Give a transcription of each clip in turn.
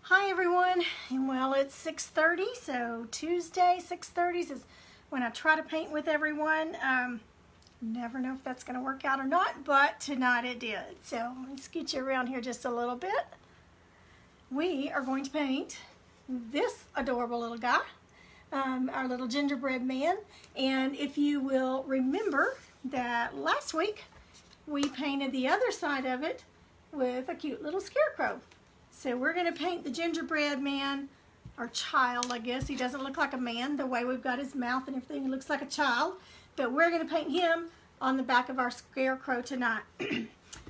Hi everyone, and well it's 6:30, so Tuesday 6:30 is when I try to paint with everyone. Never know if that's going to work out or not, but tonight it did. So let me scoot you around here just a little bit. We are going to paint this adorable little guy, our little gingerbread man. And if you will remember that last week we painted the other side of it with a cute little scarecrow. So we're going to paint the gingerbread man, or child, I guess. He doesn't look like a man the way we've got his mouth and everything. He looks like a child. But we're going to paint him on the back of our scarecrow tonight.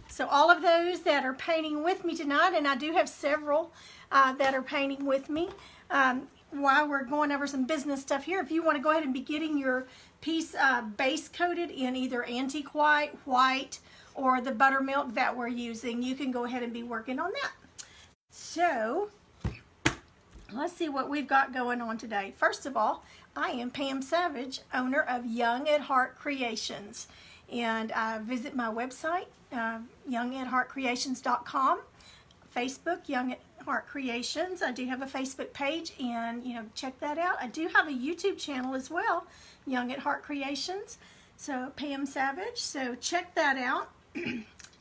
So all of those that are painting with me tonight, and I do have several that are painting with me, while we're going over some business stuff here, if you want to go ahead and be getting your piece base coated in either antique white, white, or the buttermilk that we're using, you can go ahead and be working on that. So, let's see what we've got going on today. First of all, I am Pam Savage, owner of Young at Heart Creations. And visit my website, youngatheartcreations.com, Facebook, Young at Heart Creations. I do have a Facebook page, and check that out. I do have a YouTube channel as well, Young at Heart Creations. So, Pam Savage. So, check that out.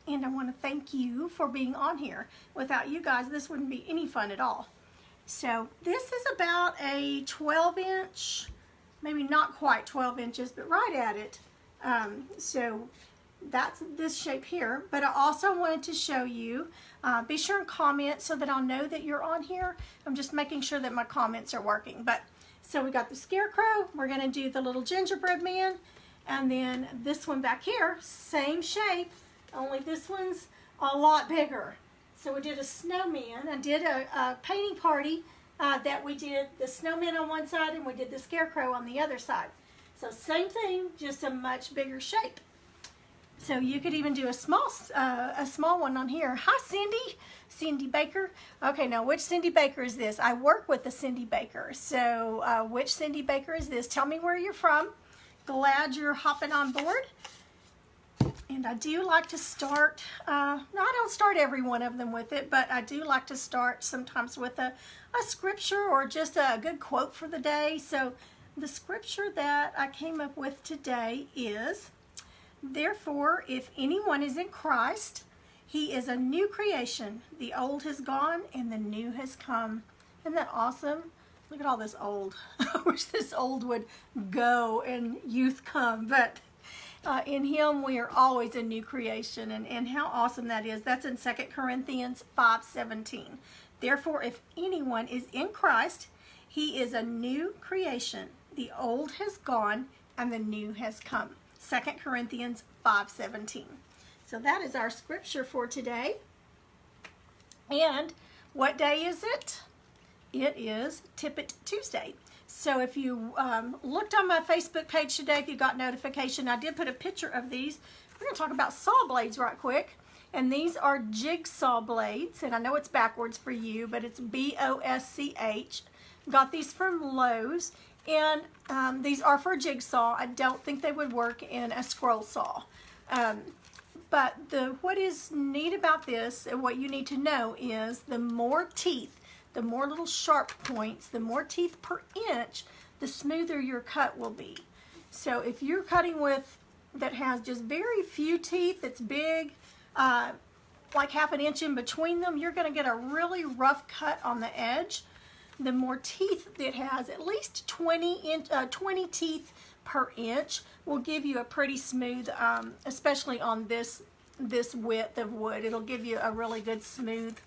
And I want to thank you for being on here. Without you guys, this wouldn't be any fun at all. So this is about a 12-inch, maybe not quite 12 inches, but right at it. So that's this shape here. But I also wanted to show you, be sure and comment so that I'll know that you're on here. I'm just making sure that my comments are working. But so we got the scarecrow. We're going to do the little gingerbread man. And then this one back here, same shape. Only this one's a lot bigger. So we did a snowman. I did a painting party that we did the snowman on one side and we did the scarecrow on the other side. So same thing, just a much bigger shape. So you could even do a small one on here. Hi Cindy, Cindy Baker. Okay, now which Cindy Baker is this? I work with the Cindy Baker. So which Cindy Baker is this? Tell me where you're from. Glad you're hopping on board. And I do like to start, no, I don't start every one of them with it, but I do like to start sometimes with a scripture or just a good quote for the day. So the scripture that I came up with today is, "Therefore, if anyone is in Christ, he is a new creation. The old has gone and the new has come." Isn't that awesome? Look at all this old. I wish this old would go and youth come, but in him we are always a new creation, and how awesome that is. That's in 2 Corinthians 5:17. "Therefore, if anyone is in Christ, he is a new creation. The old has gone and the new has come." 2 Corinthians 5:17. So that is our scripture for today. And what day is it? It is Tippet Tuesday. So if you looked on my Facebook page today, if you got notification, I did put a picture of these. We're going to talk about saw blades right quick. And these are jigsaw blades. And I know it's backwards for you, but it's B-O-S-C-H. Got these from Lowe's. And these are for jigsaw. I don't think they would work in a scroll saw. But what is neat about this, and what you need to know, is the more teeth, the more little sharp points, the more teeth per inch, the smoother your cut will be. So if you're cutting with that has just very few teeth, it's big, like half an inch in between them, you're going to get a really rough cut on the edge. The more teeth it has, at least 20 teeth per inch, will give you a pretty smooth, especially on this width of wood. It'll give you a really good smooth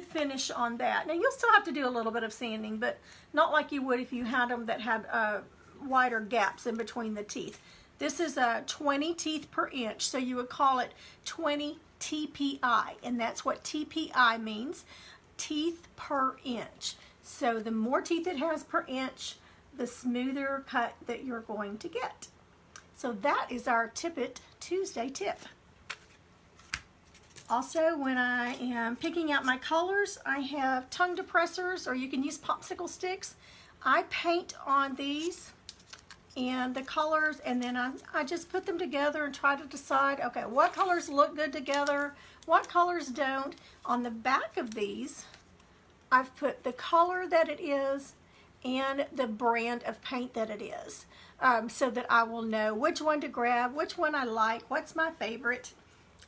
finish on that. Now you'll still have to do a little bit of sanding, but not like you would if you had them that had wider gaps in between the teeth. This is 20 teeth per inch, so you would call it 20 TPI, and that's what TPI means, teeth per inch. So the more teeth it has per inch, the smoother cut that you're going to get. So that is our Tippet Tuesday tip. Also, when I am picking out my colors, I have tongue depressors, or you can use popsicle sticks. I paint on these and the colors, and then I just put them together and try to decide, okay, what colors look good together, what colors don't. On the back of these, I've put the color that it is and the brand of paint that it is, so that I will know which one to grab, which one I like, what's my favorite.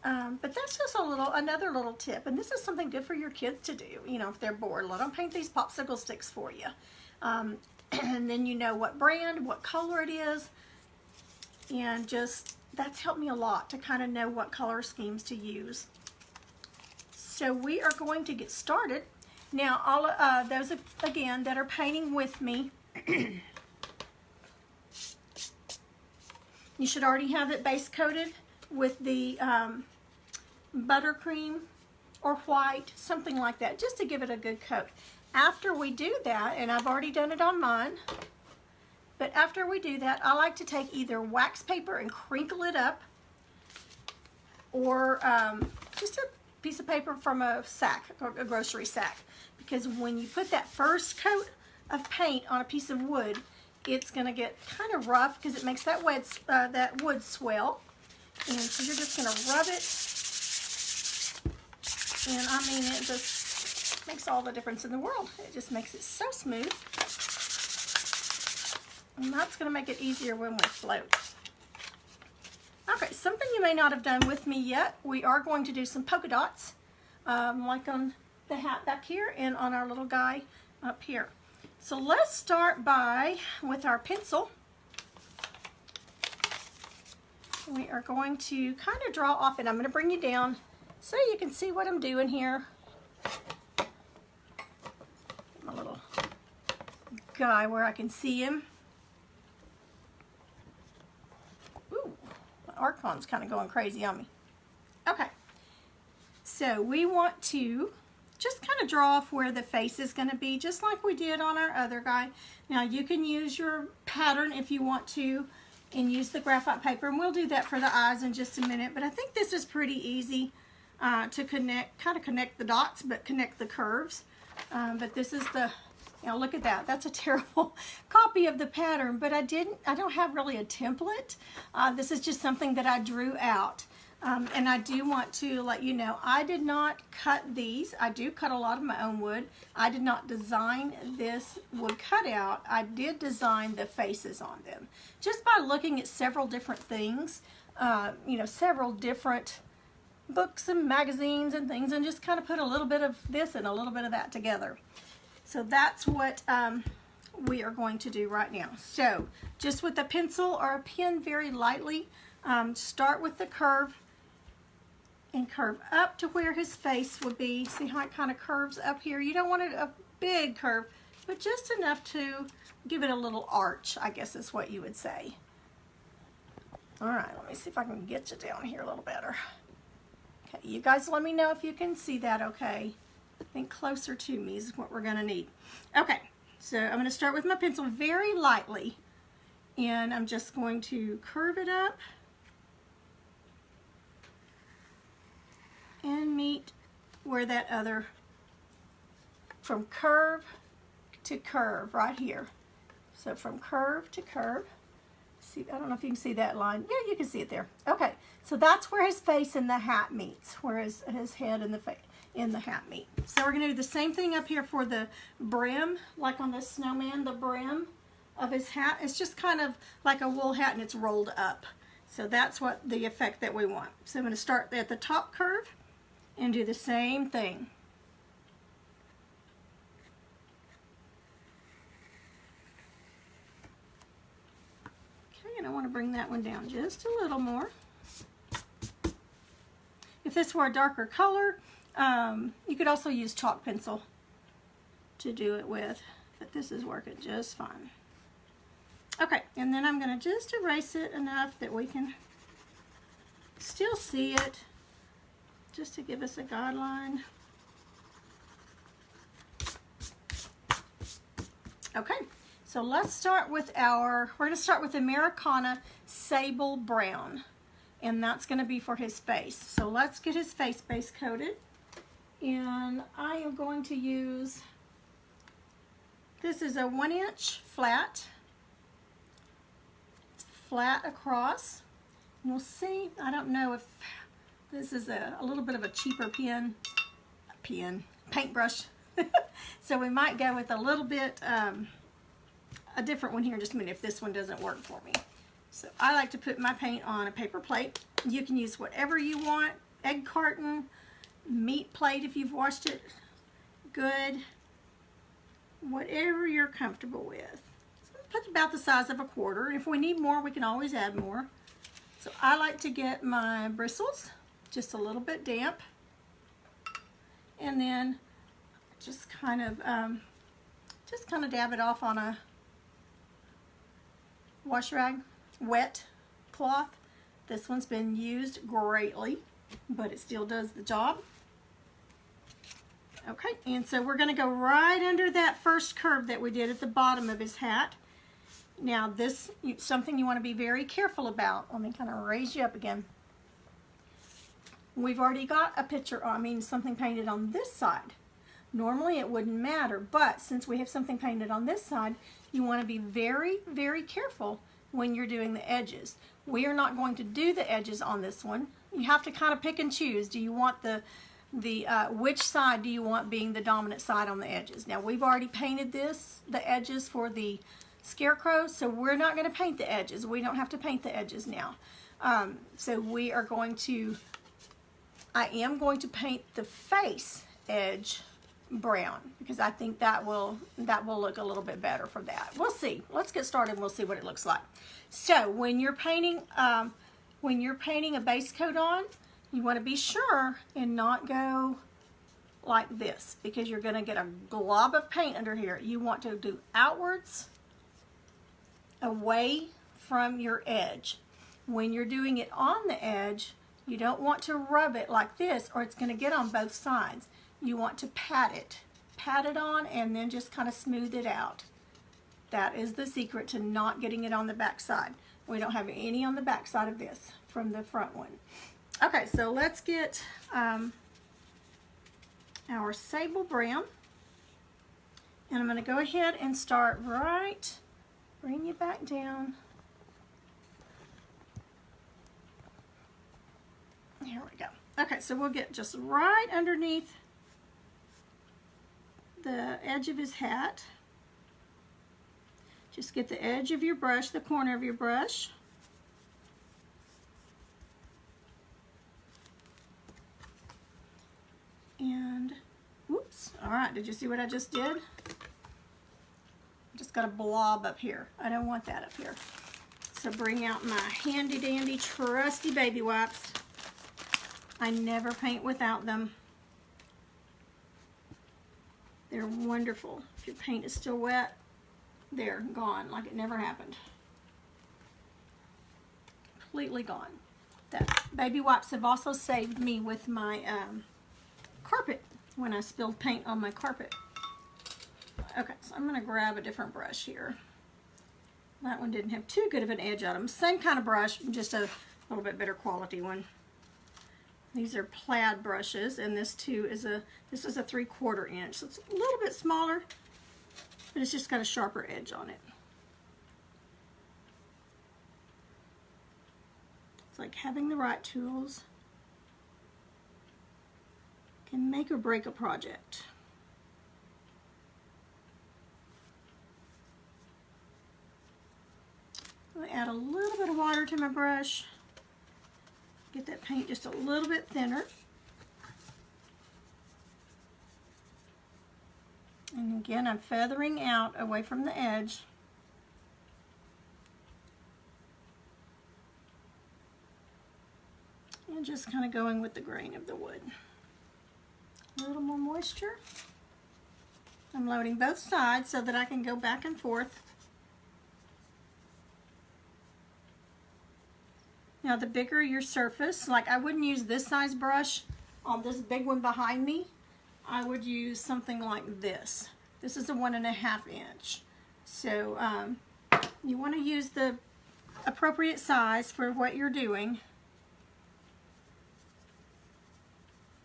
But that's just another little tip, and this is something good for your kids to do. You know, if they're bored, let them paint these popsicle sticks for you, and then you know what brand, what color it is, and just that's helped me a lot to kind of know what color schemes to use. So we are going to get started. Now, all those, again, that are painting with me, you should already have it base coated with the buttercream or white, something like that, just to give it a good coat. After we do that, and I've already done it on mine, but after we do that, I like to take either wax paper and crinkle it up, or just a piece of paper from a sack, a grocery sack. Because when you put that first coat of paint on a piece of wood, it's going to get kind of rough because it makes that wood swell. And so you're just going to rub it. And I mean, it just makes all the difference in the world. It just makes it so smooth. And that's going to make it easier when we float. Okay, something you may not have done with me yet, we are going to do some polka dots, like on the hat back here and on our little guy up here. So let's start with our pencil. We are going to kind of draw off, and I'm going to bring you down so you can see what I'm doing here. My little guy where I can see him. Ooh, my Archon's kind of going crazy on me. Okay, so we want to just kind of draw off where the face is going to be, just like we did on our other guy. Now you can use your pattern if you want to, and use the graphite paper, and we'll do that for the eyes in just a minute. But I think this is pretty easy to connect the dots, but connect the curves. But this is the, you know, look at that. That's a terrible copy of the pattern, but I don't have really a template. This is just something that I drew out. And I do want to let you know, I did not cut these. I do cut a lot of my own wood. I did not design this wood cutout. I did design the faces on them. Just by looking at several different things, you know, several different books and magazines and things, and just kind of put a little bit of this and a little bit of that together. So that's what we are going to do right now. So just with a pencil or a pen, very lightly, start with the curve, and curve up to where his face would be. See how it kind of curves up here? You don't want it a big curve, but just enough to give it a little arch, I guess is what you would say. All right, let me see if I can get you down here a little better. Okay, you guys let me know if you can see that okay. I think closer to me is what we're gonna need. Okay, so I'm gonna start with my pencil very lightly, and I'm just going to curve it up and meet where that other, from curve to curve right here. So from curve to curve. See, I don't know if you can see that line. Yeah, you can see it there. Okay, so that's where his face and the hat meets, where his head and the hat meet. So we're gonna do the same thing up here for the brim, like on the snowman, the brim of his hat. It's just kind of like a wool hat and it's rolled up. So that's what the effect that we want. So I'm gonna start at the top curve and do the same thing. Okay, and I want to bring that one down just a little more. If this were a darker color, you could also use chalk pencil to do it with, but this is working just fine. Okay, and then I'm going to just erase it enough that we can still see it, just to give us a guideline. Okay, so let's start with we're going to start with Americana Sable Brown, and that's going to be for his face. So let's get his face base coated, and I am going to use, this is a 1-inch flat. It's flat across. And we'll see, I don't know if This is a little bit of a cheaper paintbrush. So we might go with a little bit, a different one here in just a minute if this one doesn't work for me. So I like to put my paint on a paper plate. You can use whatever you want, egg carton, meat plate if you've washed it good, whatever you're comfortable with. So put about the size of a quarter. If we need more, we can always add more. So I like to get my bristles just a little bit damp, and then just kind of dab it off on a wash rag, wet cloth. This one's been used greatly, but it still does the job. Okay, and so we're going to go right under that first curve that we did at the bottom of his hat. Now this is something you want to be very careful about. Let me kind of raise you up again. We've already got a picture, something painted on this side. Normally it wouldn't matter, but since we have something painted on this side, you want to be very, very careful when you're doing the edges. We are not going to do the edges on this one. You have to kind of pick and choose. Do you want which side do you want being the dominant side on the edges? Now we've already painted the edges for the scarecrow, so we're not going to paint the edges. We don't have to paint the edges now. So we are going to, I am going to paint the face edge brown because I think that will look a little bit better for that. We'll see. Let's get started and we'll see what it looks like. So when you're painting a base coat on, you want to be sure and not go like this because you're going to get a glob of paint under here. You want to do outwards, away from your edge. When you're doing it on the edge, you don't want to rub it like this or it's going to get on both sides. You want to pat it on and then just kind of smooth it out. That is the secret to not getting it on the back side. We don't have any on the back side of this from the front one. Okay, so let's get our sable brown, and I'm going to go ahead and start bring you back down. Here we go. Okay, so we'll get just right underneath the edge of his hat. Just get the edge of your brush, the corner of your brush. And, whoops, all right, did you see what I just did? I just got a blob up here. I don't want that up here. So bring out my handy dandy trusty baby wipes. I never paint without them. They're wonderful. If your paint is still wet, they're gone like it never happened. Completely gone. The baby wipes have also saved me with my carpet when I spilled paint on my carpet. Okay, so I'm going to grab a different brush here. That one didn't have too good of an edge on them. Same kind of brush, just a little bit better quality one. These are plaid brushes, and this too is a 3/4 inch, so it's a little bit smaller, but it's just got a sharper edge on it. It's like having the right tools can make or break a project. I'll add a little bit of water to my brush. Get that paint just a little bit thinner. And again, I'm feathering out away from the edge. And just kind of going with the grain of the wood. A little more moisture. I'm loading both sides so that I can go back and forth. Now the bigger your surface, like I wouldn't use this size brush on this big one behind me. I would use something like this. This is a 1.5 inch. So you want to use the appropriate size for what you're doing.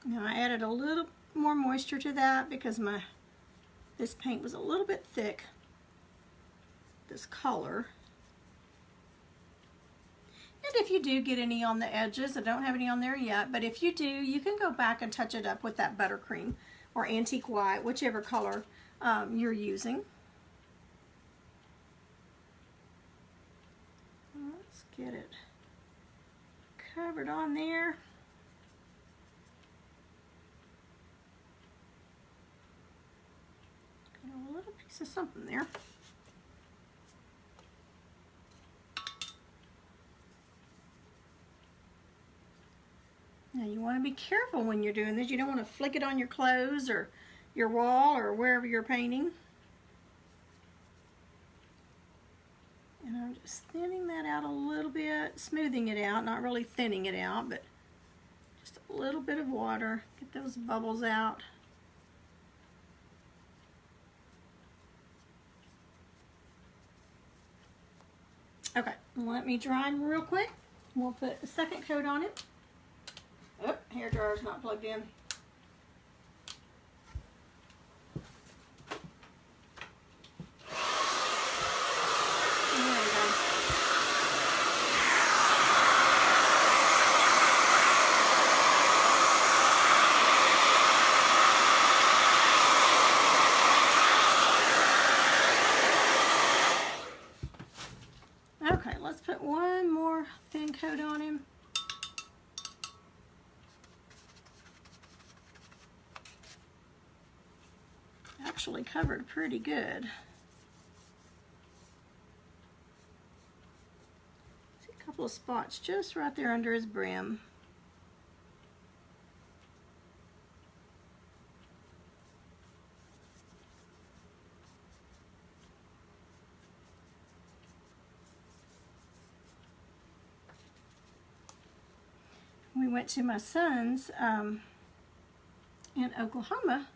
Now I added a little more moisture to that because this paint was a little bit thick, this color. And if you do get any on the edges, I don't have any on there yet, but if you do, you can go back and touch it up with that buttercream or antique white, whichever color you're using. Let's get it covered on there. Got a little piece of something there. Now you want to be careful when you're doing this. You don't want to flick it on your clothes or your wall or wherever you're painting. And I'm just thinning that out a little bit, smoothing it out, not really thinning it out, but just a little bit of water. Get those bubbles out. Okay, let me dry them real quick. We'll put a second coat on it. Oh, hair dryer's not plugged in. There we go. Okay, let's put one more thin coat on him. Actually covered pretty good. See a couple of spots just right there under his brim. We went to my son's in Oklahoma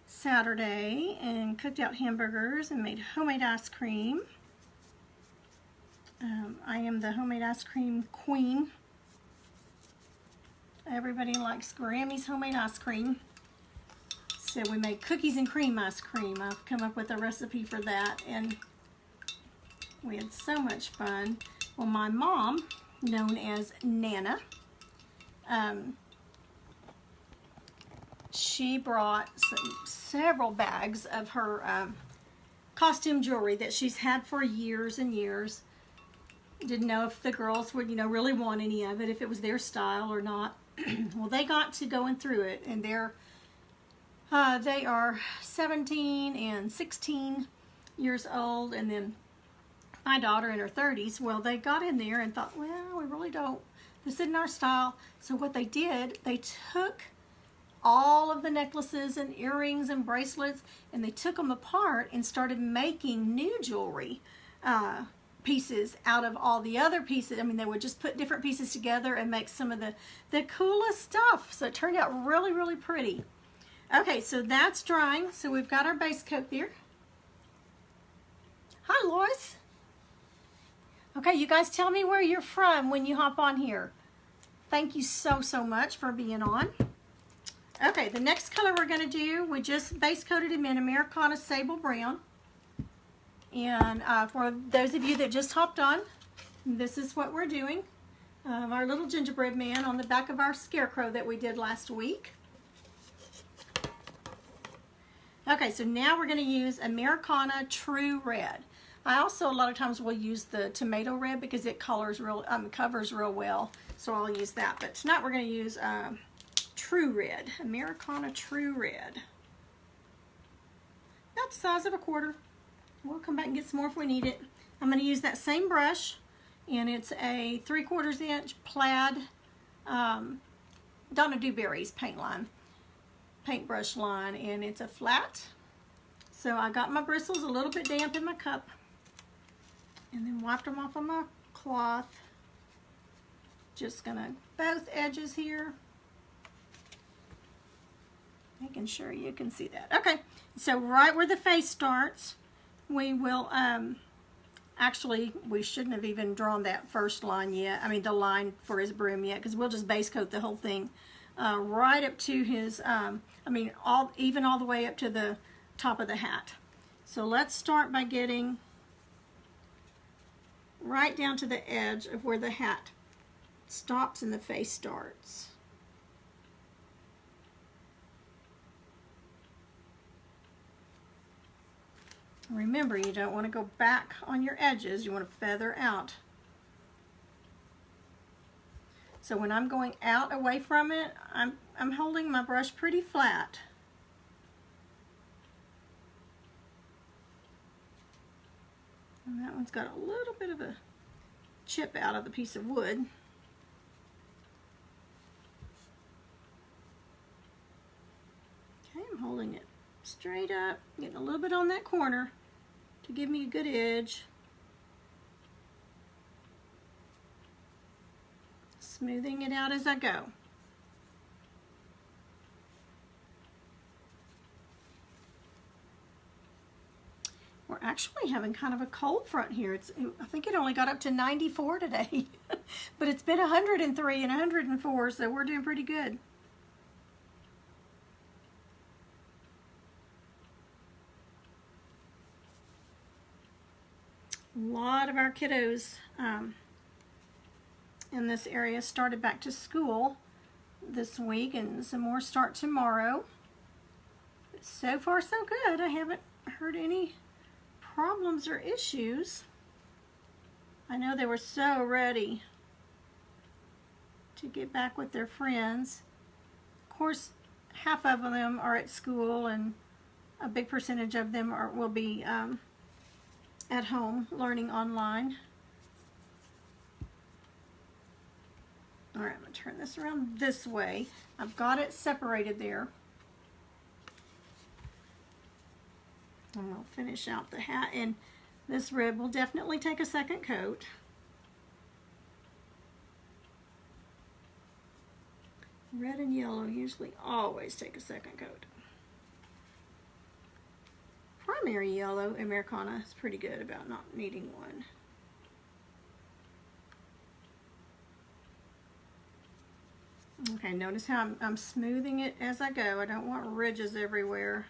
Saturday and cooked out hamburgers and made homemade ice cream. I am the homemade ice cream queen. Everybody likes Grammy's homemade ice cream. So we made cookies and cream ice cream. I've come up with a recipe for that and we had so much fun. Well, my mom, known as Nana, she brought several bags of her costume jewelry that she's had for years and years. Didn't know if the girls would, really want any of it, if it was their style or not. Well, they got to going through it, and they are 17 and 16 years old, and then my daughter in her 30s. Well, they got in there and thought, well, we really don't. This isn't our style. So what they did, they took all of the necklaces and earrings and bracelets, and they took them apart and started making new jewelry pieces out of all the other pieces. I mean, they would just put different pieces together and make some of the coolest stuff. So it turned out really, really pretty. Okay, so that's drying. So we've got our base coat there. Hi, Lois. Okay, you guys tell me where you're from when you hop on here. Thank you so, so much for being on. Okay, the next color we're going to do, we just base coated him in Americana Sable Brown. And for those of you that just hopped on, this is what we're doing. Our little gingerbread man on the back of our scarecrow that we did last week. Okay, so now we're going to use Americana True Red. I also a lot of times will use the tomato red because it covers real well, so I'll use that. But tonight we're going to use True Red, Americana True Red. About the size of a quarter. We'll come back and get some more if we need it. I'm going to use that same brush, and it's a 3/4 inch plaid Donna Dewberry's paintbrush line, and it's a flat. So I got my bristles a little bit damp in my cup, and then wiped them off on my cloth. Just gonna both edges here, making sure you can see that. Okay, so right where the face starts, we will actually, we shouldn't have even drawn that first line yet. I mean the line for his brim yet, because we'll just base coat the whole thing right up to his even all the way up to the top of the hat. So let's start by getting right down to the edge of where the hat stops and the face starts. Remember, you don't want to go back on your edges. You want to feather out. So when I'm going out away from it, I'm holding my brush pretty flat. And that one's got a little bit of a chip out of the piece of wood. Okay, I'm holding it straight up, getting a little bit on that corner to give me a good edge. Smoothing it out as I go. We're actually having kind of a cold front here. I think it only got up to 94 today, but it's been 103 and 104, so we're doing pretty good. A lot of our kiddos in this area started back to school this week, and some more start tomorrow. But so far so good. I haven't heard any problems or issues. I know they were so ready to get back with their friends. Of course, half of them are at school, and a big percentage of them will be at home learning online. All right, I'm going to turn this around this way. I've got it separated there. And we'll finish out the hat, and this rib will definitely take a second coat. Red and yellow usually always take a second coat. Primary yellow Americana is pretty good about not needing one. Okay, notice how I'm smoothing it as I go. I don't want ridges everywhere.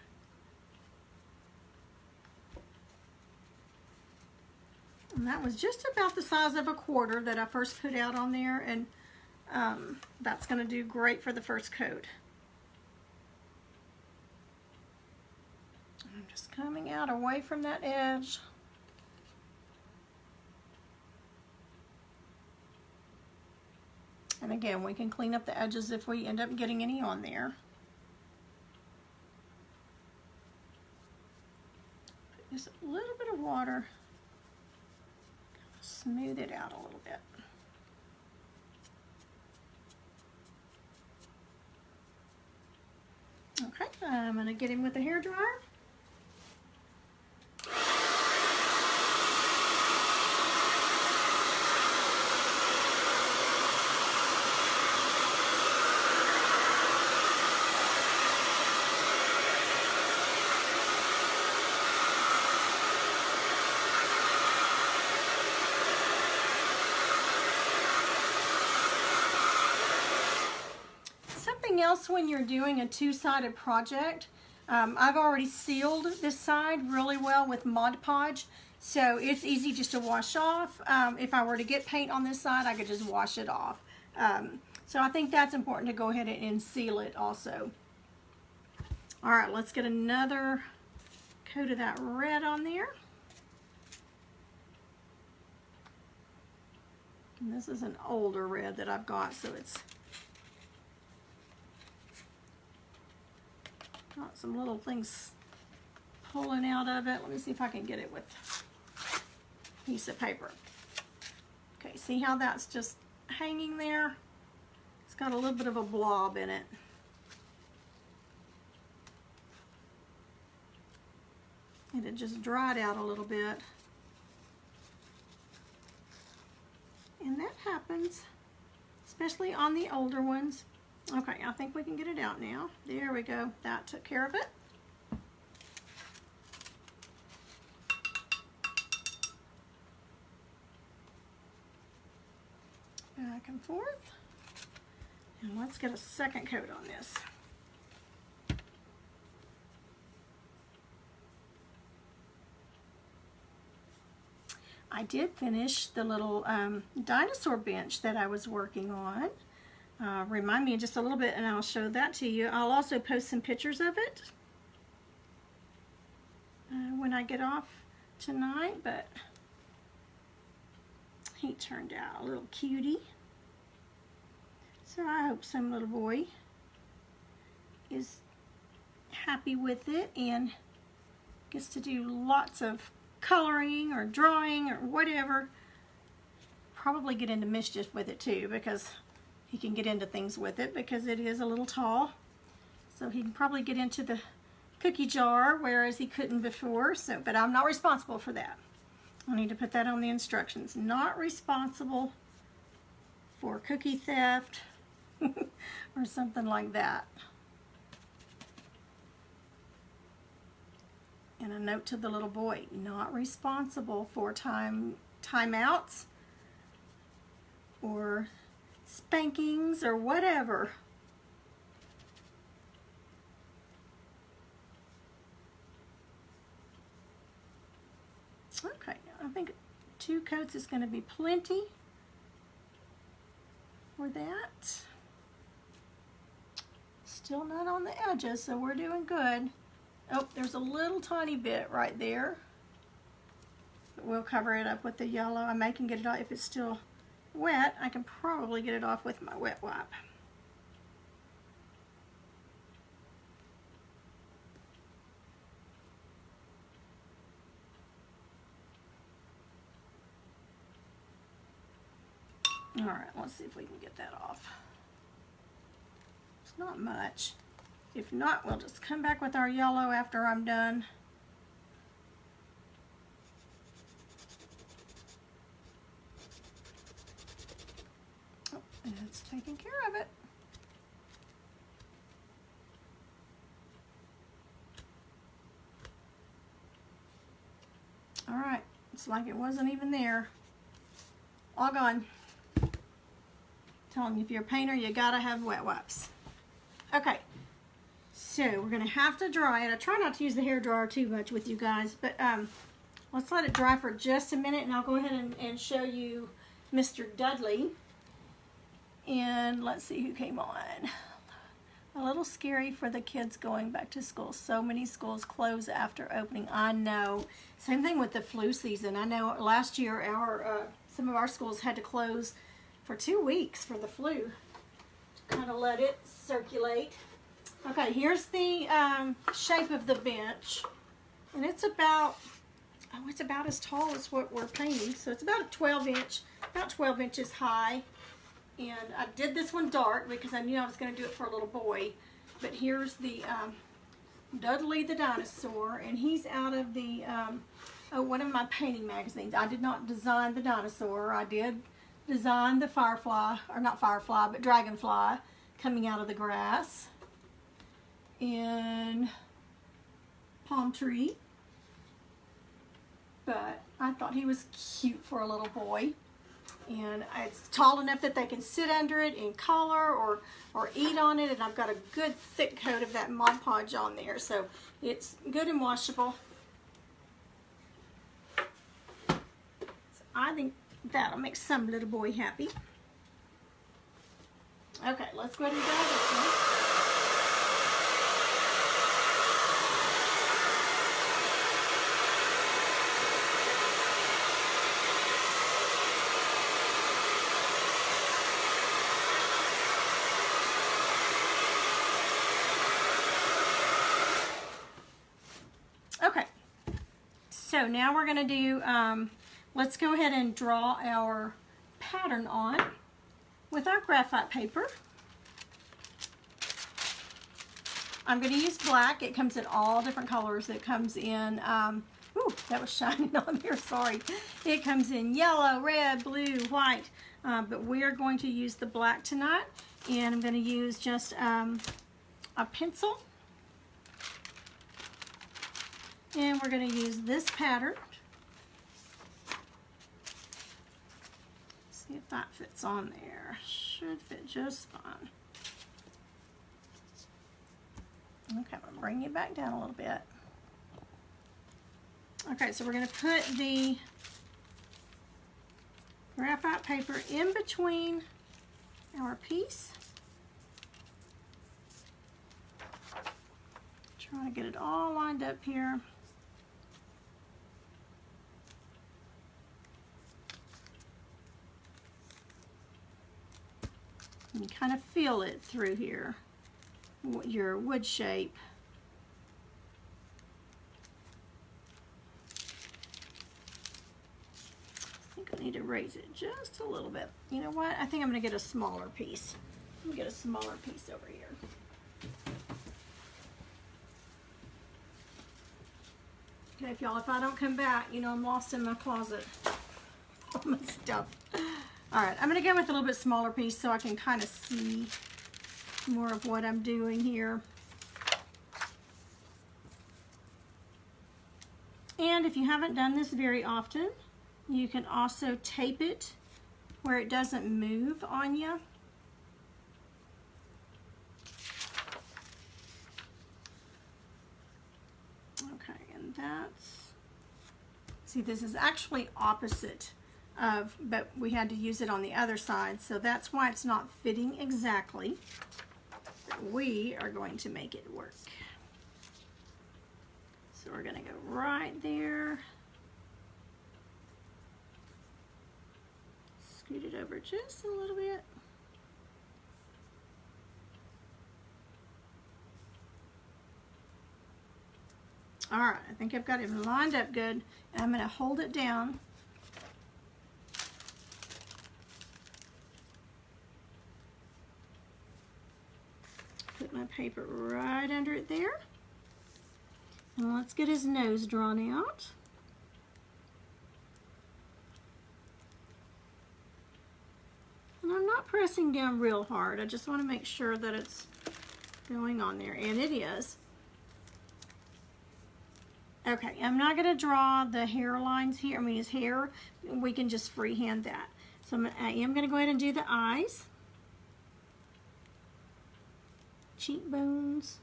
And that was just about the size of a quarter that I first put out on there, and that's going to do great for the first coat. I'm just coming out away from that edge. And again, we can clean up the edges if we end up getting any on there. Put just a little bit of water. Smooth it out a little bit. Okay, I'm going to get him with a hair dryer. Else when you're doing a two-sided project, I've already sealed this side really well with Mod Podge, so it's easy just to wash off. If I were to get paint on this side, I could just wash it off. So I think that's important to go ahead and seal it also. All right, let's get another coat of that red on there. And this is an older red that I've got, so it's got some little things pulling out of it. Let me see if I can get it with a piece of paper. Okay, see how that's just hanging there? It's got a little bit of a blob in it. And it just dried out a little bit. And that happens, especially on the older ones. Okay, I think we can get it out now. There we go. That took care of it. Back and forth. And let's get a second coat on this. I did finish the little dinosaur bench that I was working on. Remind me in just a little bit and I'll show that to you. I'll also post some pictures of it when I get off tonight, but he turned out a little cutie. So I hope some little boy is happy with it and gets to do lots of coloring or drawing or whatever. Probably get into mischief with it too, because he can get into things with it because it is a little tall. So he can probably get into the cookie jar, whereas he couldn't before. So, but I'm not responsible for that. I need to put that on the instructions. Not responsible for cookie theft or something like that. And a note to the little boy, not responsible for timeouts or spankings or whatever. Okay, I think 2 coats is going to be plenty for that. Still not on the edges, so we're doing good. Oh, there's a little tiny bit right there. But we'll cover it up with the yellow. I may can get it off if it's still wet. I can probably get it off with my wet wipe. All right, let's see if we can get that off. It's not much. If not, we'll just come back with our yellow after I'm done. Oh, and it's taking care of it. All right, it's like it wasn't even there. All gone. Telling you, if you're a painter, you gotta have wet wipes. Okay, so we're gonna have to dry it. I try not to use the hair dryer too much with you guys, but let's let it dry for just a minute, and I'll go ahead and show you Mr. Dudley. And let's see who came on. A little scary for the kids going back to school. So many schools close after opening. I know. Same thing with the flu season. I know last year some of our schools had to close for 2 weeks for the flu to kind of let it circulate. Okay, here's the shape of the bench, and it's about as tall as what we're painting. So it's about 12 inches high. And I did this one dark because I knew I was going to do it for a little boy. But here's the Dudley the dinosaur, and he's out of the one of my painting magazines. I did not design the dinosaur. I did design the firefly, or not firefly, but dragonfly coming out of the grass. And palm tree. But I thought he was cute for a little boy. And it's tall enough that they can sit under it and color or eat on it. And I've got a good thick coat of that Mod Podge on there. So it's good and washable. So I think that'll make some little boy happy. Okay, let's go ahead and dry this one. Okay, so now we're going to do, let's go ahead and draw our pattern on with our graphite paper. I'm going to use black. It comes in all different colors. It comes in, ooh, that was shining on here, sorry. It comes in yellow, red, blue, white, but we're going to use the black tonight, and I'm going to use just a pencil. And we're going to use this pattern. See if that fits on there. Should fit just fine. Okay, I'm going to bring it back down a little bit. Okay, so we're going to put the graphite paper in between our piece. Trying to get it all lined up here. And you kind of feel it through here, your wood shape. I think I need to raise it just a little bit. You know what? I think I'm going to get a smaller piece. Let me get a smaller piece over here. Okay, y'all, if I don't come back, you know I'm lost in my closet. All my stuff. All right, I'm going to go with a little bit smaller piece so I can kind of see more of what I'm doing here. And if you haven't done this very often, you can also tape it where it doesn't move on you. Okay, and that's, see, this is actually opposite of, but we had to use it on the other side, so that's why it's not fitting exactly. But we are going to make it work. So we're gonna go right there. Scoot it over just a little bit. All right, I think I've got it lined up good. And I'm gonna hold it down. Put my paper right under it there. And let's get his nose drawn out. And I'm not pressing down real hard. I just want to make sure that it's going on there, and it is. Okay, I'm not going to draw the hairlines here. I mean, his hair. We can just freehand that. So I am going to go ahead and do the eyes, cheekbones,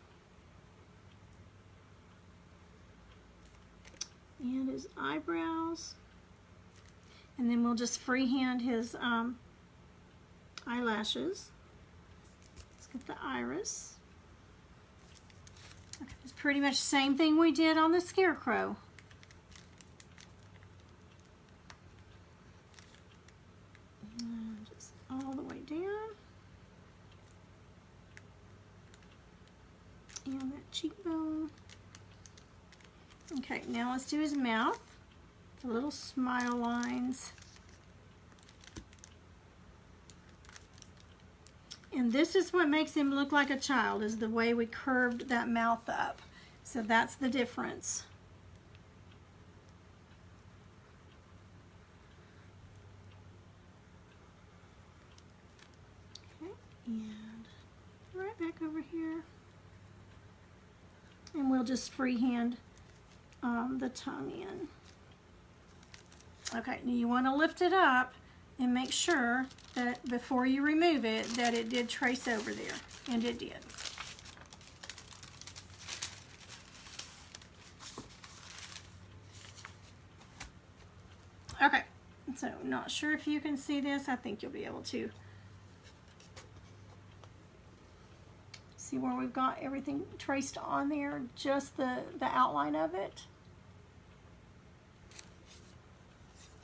and his eyebrows, and then we'll just freehand his eyelashes. Let's get the iris. Okay, it's pretty much the same thing we did on the scarecrow. And just all the way down. And that cheekbone. Okay, now let's do his mouth. The little smile lines. And this is what makes him look like a child, is the way we curved that mouth up. So that's the difference. Okay, and right back over here. And we'll just freehand the tongue in. Okay, now you want to lift it up and make sure that before you remove it, that it did trace over there, and it did. Okay, so not sure if you can see this. I think you'll be able to see where we've got everything traced on there, just the outline of it.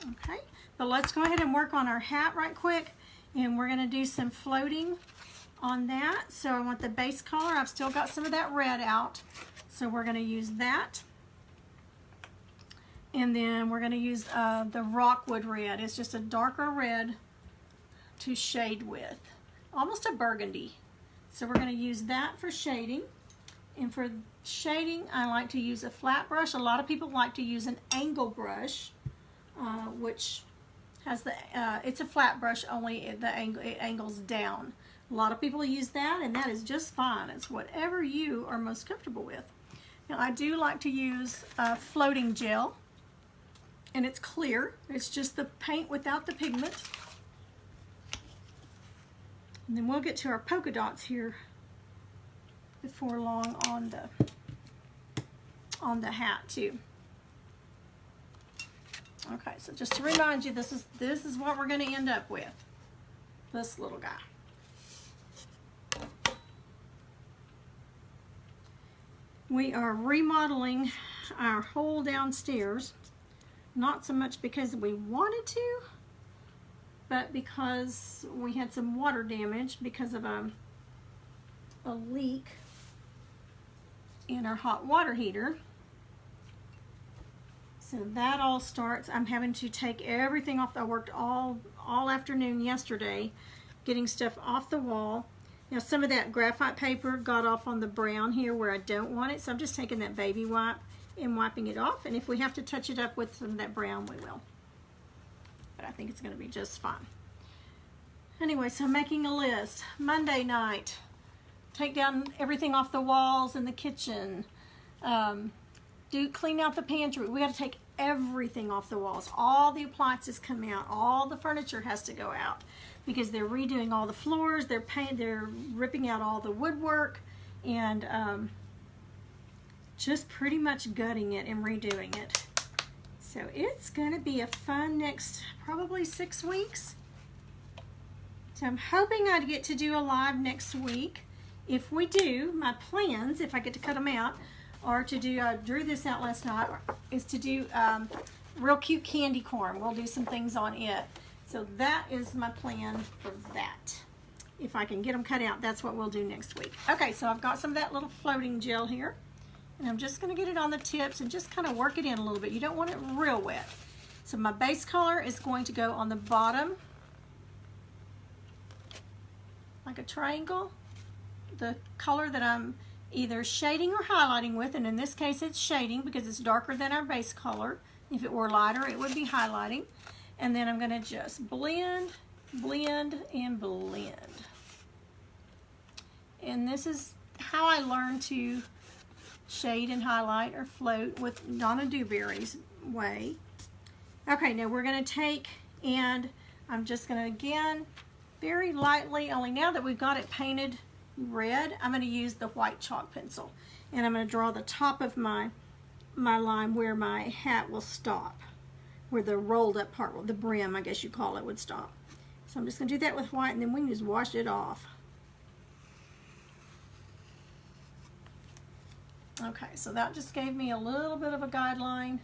Okay, but let's go ahead and work on our hat right quick, and we're gonna do some floating on that. So I want the base color. I've still got some of that red out, so we're gonna use that. And then we're gonna use the Rockwood red. It's just a darker red to shade with, almost a burgundy. So we're gonna use that for shading. And for shading, I like to use a flat brush. A lot of people like to use an angle brush, which has the, it's a flat brush, only it angles down. A lot of people use that, and that is just fine. It's whatever you are most comfortable with. Now I do like to use floating gel, and it's clear. It's just the paint without the pigment. And then we'll get to our polka dots here before long on the hat too. Okay, so just to remind you, this is what we're going to end up with. This little guy. We are remodeling our whole downstairs, not so much because we wanted to, but because we had some water damage because of a leak in our hot water heater. So that all starts, I'm having to take everything off. I worked all afternoon yesterday getting stuff off the wall. Now some of that graphite paper got off on the brown here where I don't want it, so I'm just taking that baby wipe and wiping it off, and if we have to touch it up with some of that brown, we will. But I think it's going to be just fine. Anyway, so I'm making a list. Monday night, take down everything off the walls in the kitchen. Clean out the pantry. We got to take everything off the walls. All the appliances come out. All the furniture has to go out because they're redoing all the floors. They're ripping out all the woodwork and just pretty much gutting it and redoing it. So it's going to be a fun next probably 6 weeks. So I'm hoping I'd get to do a live next week. If we do, my plans, if I get to cut them out, are to do, I drew this out last night, is to do real cute candy corn. We'll do some things on it. So that is my plan for that. If I can get them cut out, that's what we'll do next week. Okay, so I've got some of that little floating gel here. And I'm just going to get it on the tips and just kind of work it in a little bit. You don't want it real wet. So my base color is going to go on the bottom, like a triangle. The color that I'm either shading or highlighting with, and in this case it's shading because it's darker than our base color. If it were lighter, it would be highlighting. And then I'm going to just blend, blend, and blend. And this is how I learned to shade and highlight or float with Donna Dewberry's way. Okay, now we're going to take, and I'm just going to again very lightly, only now that we've got it painted red, I'm going to use the white chalk pencil, and I'm going to draw the top of my line where my hat will stop, where the rolled up part, the brim I guess you call it, would stop. So I'm just going to do that with white, and then we can just wash it off. Okay, so that just gave me a little bit of a guideline.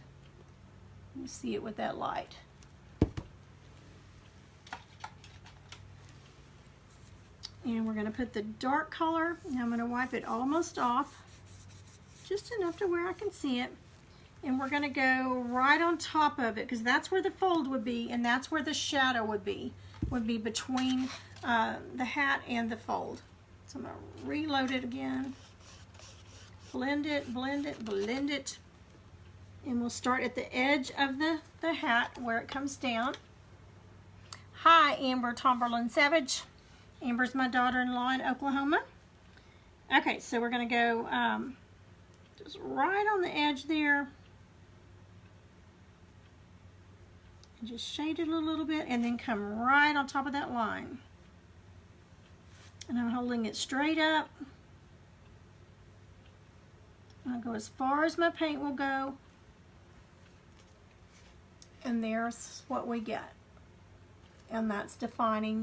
You see it with that light. And we're going to put the dark color. Now I'm going to wipe it almost off, just enough to where I can see it. And we're going to go right on top of it because that's where the fold would be, and that's where the shadow would be between the hat and the fold. So I'm going to reload it again. Blend it, blend it, blend it. And we'll start at the edge of the hat where it comes down. Hi, Amber Tomberlin Savage. Amber's my daughter-in-law in Oklahoma. Okay, so we're going to go just right on the edge there. And just shade it a little bit and then come right on top of that line. And I'm holding it straight up. I'll go as far as my paint will go. And there's what we get. And that's defining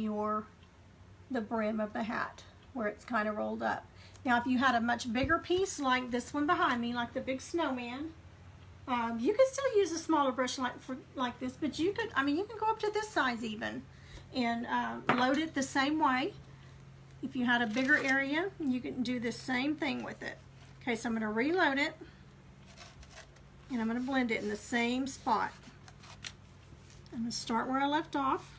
the brim of the hat where it's kind of rolled up. Now if you had a much bigger piece like this one behind me, like the big snowman, you could still use a smaller brush like this, but you could, you can go up to this size even and load it the same way. If you had a bigger area, you can do the same thing with it. Okay, so I'm going to reload it and I'm going to blend it in the same spot. I'm going to start where I left off.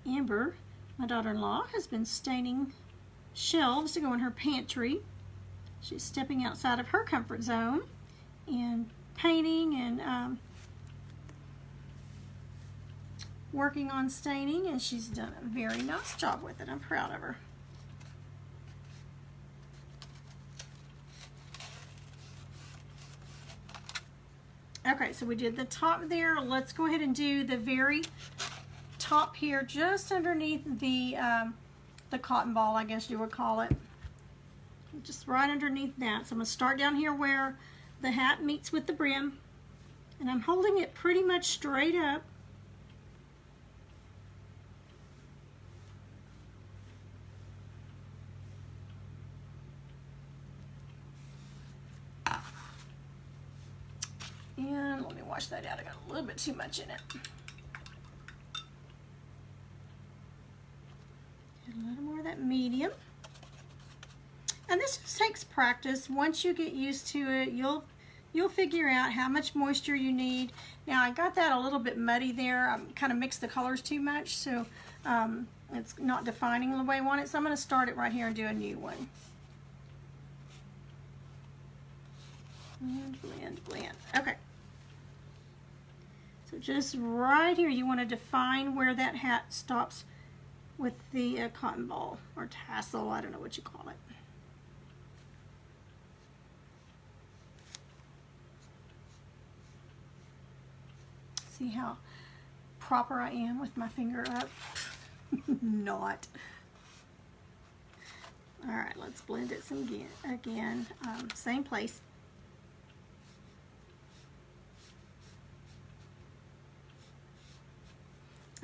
Amber, my daughter-in-law, has been staining shelves to go in her pantry. She's stepping outside of her comfort zone and painting and working on staining, and she's done a very nice job with it. I'm proud of her. Okay, so we did the top there. Let's go ahead and do the very top here, just underneath the cotton ball, I guess you would call it. just right underneath that. So I'm going to start down here where the hat meets with the brim, and I'm holding it pretty much straight up. And let me wash that out. I got a little bit too much in it. Get a little more of that medium. And this just takes practice. Once you get used to it, you'll figure out how much moisture you need. Now I got that a little bit muddy there. I kind of mixed the colors too much, so it's not defining the way I want it. So I'm going to start it right here and do a new one. Blend, blend, blend. Okay. So just right here, you want to define where that hat stops with the cotton ball or tassel. I don't know what you call it. See how proper I am with my finger up? Not. All right, let's blend it some again. Same place.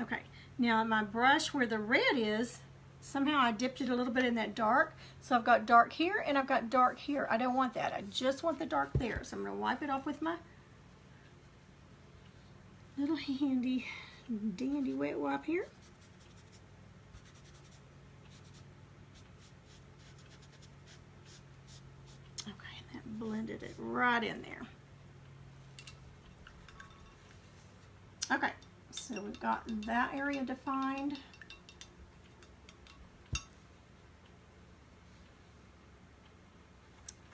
Okay, now my brush where the red is, somehow I dipped it a little bit in that dark. So I've got dark here and I've got dark here. I don't want that. I just want the dark there. So I'm going to wipe it off with my little handy dandy wet wipe here. Okay, and that blended it right in there. Okay. So we've got that area defined.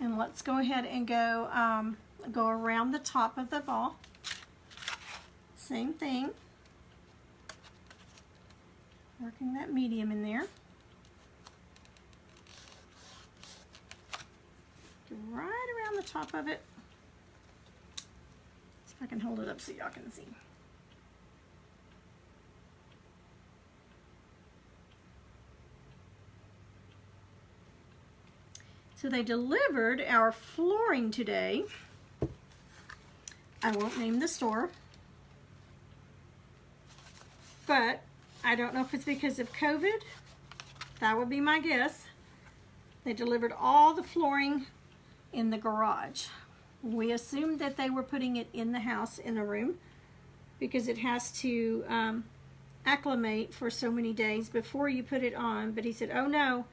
And let's go ahead and go around the top of the ball. Same thing. Working that medium in there. Right around the top of it. See if I can hold it up so y'all can see. So they delivered our flooring today. I won't name the store, but I don't know if it's because of COVID. That would be my guess. They delivered all the flooring in the garage. We assumed that they were putting it in the house in a room because it has to acclimate for so many days before you put it on. But he said, oh no,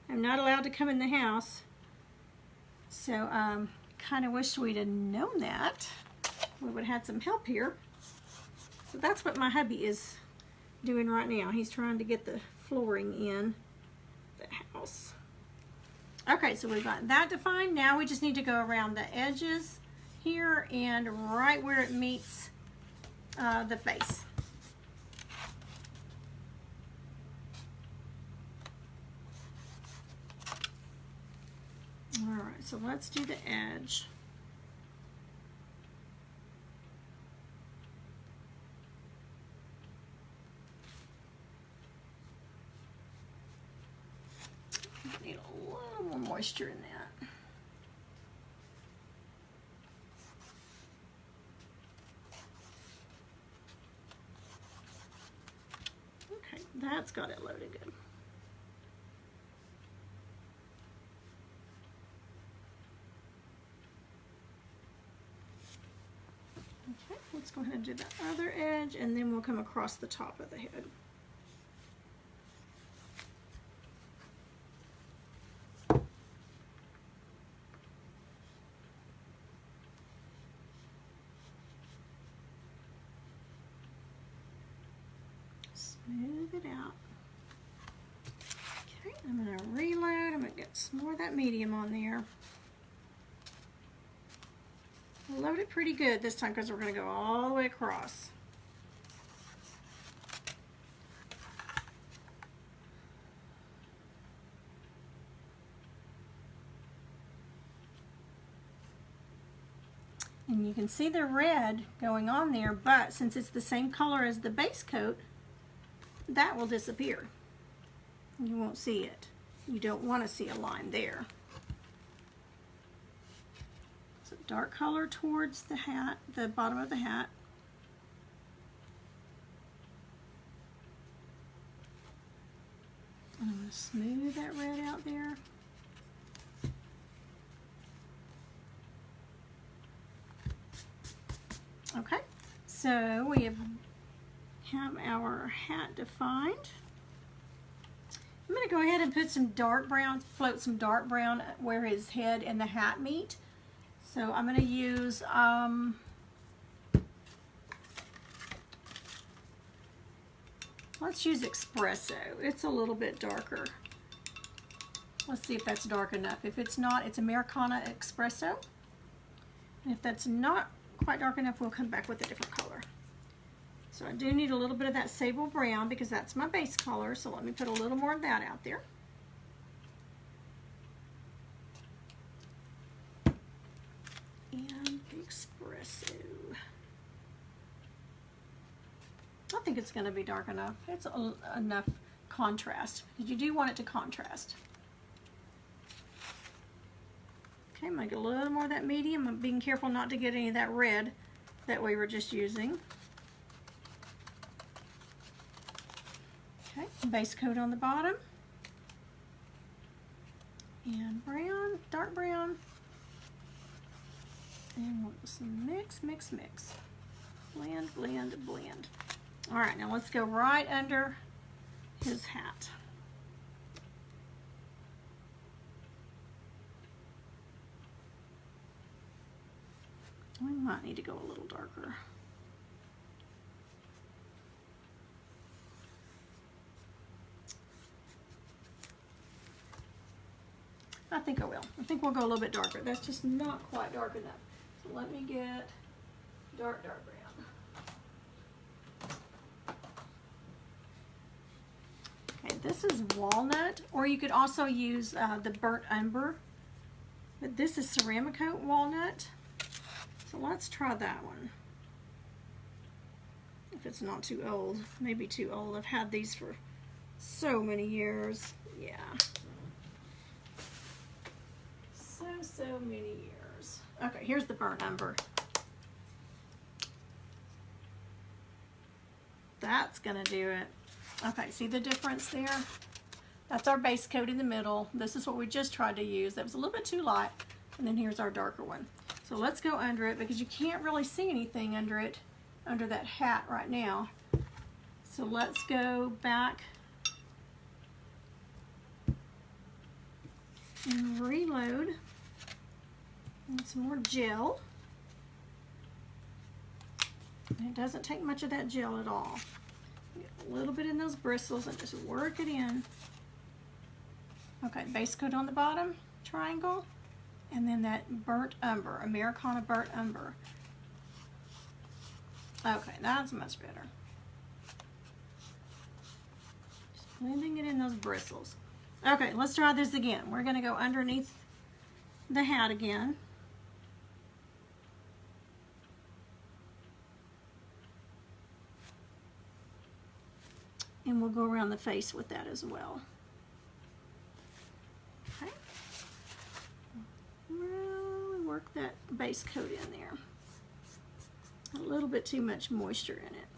I'm not allowed to come in the house. So kind of wish we'd have known that. We would have had some help here. So that's what my hubby is doing right now. He's trying to get the flooring in the house. Okay, so we've got that defined. Now we just need to go around the edges here and right where it meets the face. All right, so let's do the edge. I need a little more moisture in that. Okay, that's got it loaded good. Okay, let's go ahead and do the other edge, and then we'll come across the top of the head. Smooth it out. Okay, I'm going to reload. I'm going to get some more of that medium on there. Load it pretty good this time because we're going to go all the way across. And you can see the red going on there, but since it's the same color as the base coat, that will disappear. You won't see it. You don't want to see a line there. So dark color towards the hat, the bottom of the hat. I'm going to smooth that red out there. Okay, so we have our hat defined. I'm going to go ahead and put some dark brown, float some dark brown where his head and the hat meet. So I'm going to use let's use Espresso. It's a little bit darker. Let's see if that's dark enough. If it's not, it's Americana Espresso. And if that's not quite dark enough, we'll come back with a different color. So I do need a little bit of that sable brown because that's my base color. So let me put a little more of that out there. And Espresso. I think it's going to be dark enough. It's enough contrast because you do want it to contrast. Okay, I'm going to get a little more of that medium. I'm being careful not to get any of that red that we were just using. Okay, base coat on the bottom. And brown, dark brown. And we'll just mix, mix, mix. Blend, blend, blend. All right, now let's go right under his hat. We might need to go a little darker. I think I will. I think we'll go a little bit darker. That's just not quite dark enough. So let me get dark, dark brown. Okay, this is walnut, or you could also use the burnt umber. But this is ceramic coat walnut. So let's try that one. If it's not too old, maybe too old. I've had these for so many years. Yeah. So many years. Okay, here's the burnt umber. That's gonna do it. Okay, see the difference there? That's our base coat in the middle. This is what we just tried to use. That was a little bit too light. And then here's our darker one. So let's go under it because you can't really see anything under it, under that hat right now. So let's go back and reload. And some more gel. And it doesn't take much of that gel at all. Get a little bit in those bristles and just work it in. Okay, base coat on the bottom, triangle, and then that burnt umber, Americana burnt umber. Okay, that's much better. Just blending it in those bristles. Okay, let's try this again. We're going to go underneath the hat again. And we'll go around the face with that as well. Okay. Really work that base coat in there. A little bit too much moisture in it.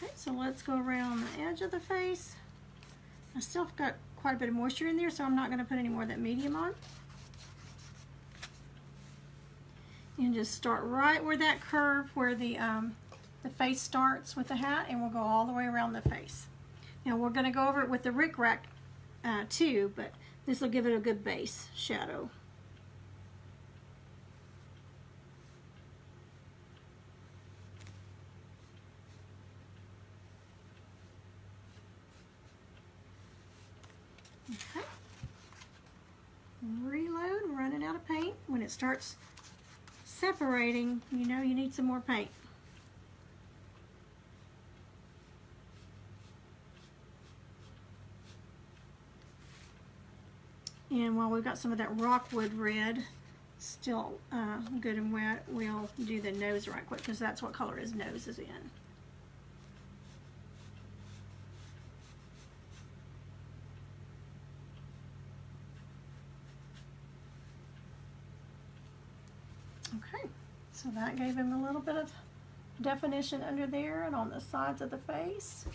Okay, so let's go around the edge of the face. I still got quite a bit of moisture in there, so I'm not going to put any more of that medium on. And just start right where that curve, where the face starts with the hat, and we'll go all the way around the face. Now we're going to go over it with the Rick Rack too, but this will give it a good base shadow. Okay. Reload, running out of paint. When it starts separating, you know you need some more paint. And while we've got some of that rockwood red still good and wet, we'll do the nose right quick because that's what color his nose is in. Okay, so that gave him a little bit of definition under there and on the sides of the face.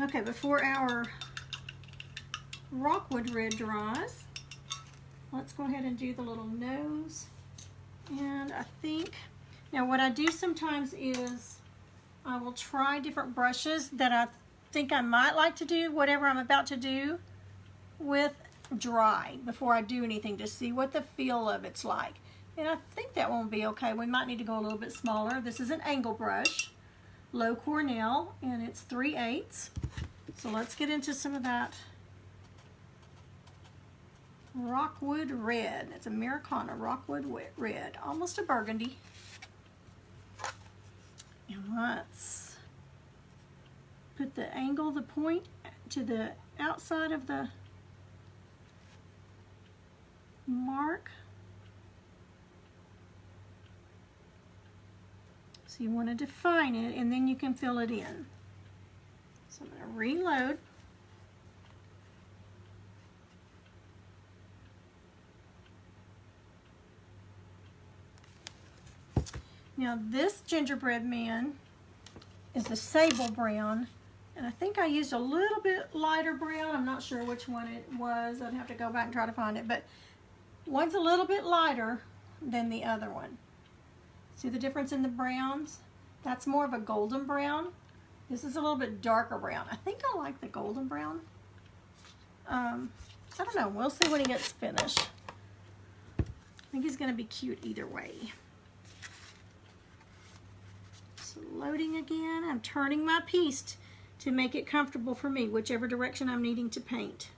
Okay, before our rockwood red dries, let's go ahead and do the little nose. And I think, now what I do sometimes is I will try different brushes that I think I might like to do whatever I'm about to do with dry before I do anything to see what the feel of it's like. And I think that won't be okay. We might need to go a little bit smaller. This is an angle brush, low Cornell, and it's 3/8. So let's get into some of that rockwood red. It's Americana rockwood red, almost a burgundy. And let's put the angle, the point to the outside of the mark. So you want to define it and then you can fill it in. So I'm going to reload. Now this gingerbread man is the sable brown, and I think I used a little bit lighter brown. I'm not sure which one it was. I'd have to go back and try to find it, but one's a little bit lighter than the other one. See the difference in the browns? That's more of a golden brown. This is a little bit darker brown. I think I like the golden brown. I don't know. We'll see when he gets finished. I think he's going to be cute either way. So loading again. I'm turning my piece to make it comfortable for me, whichever direction I'm needing to paint.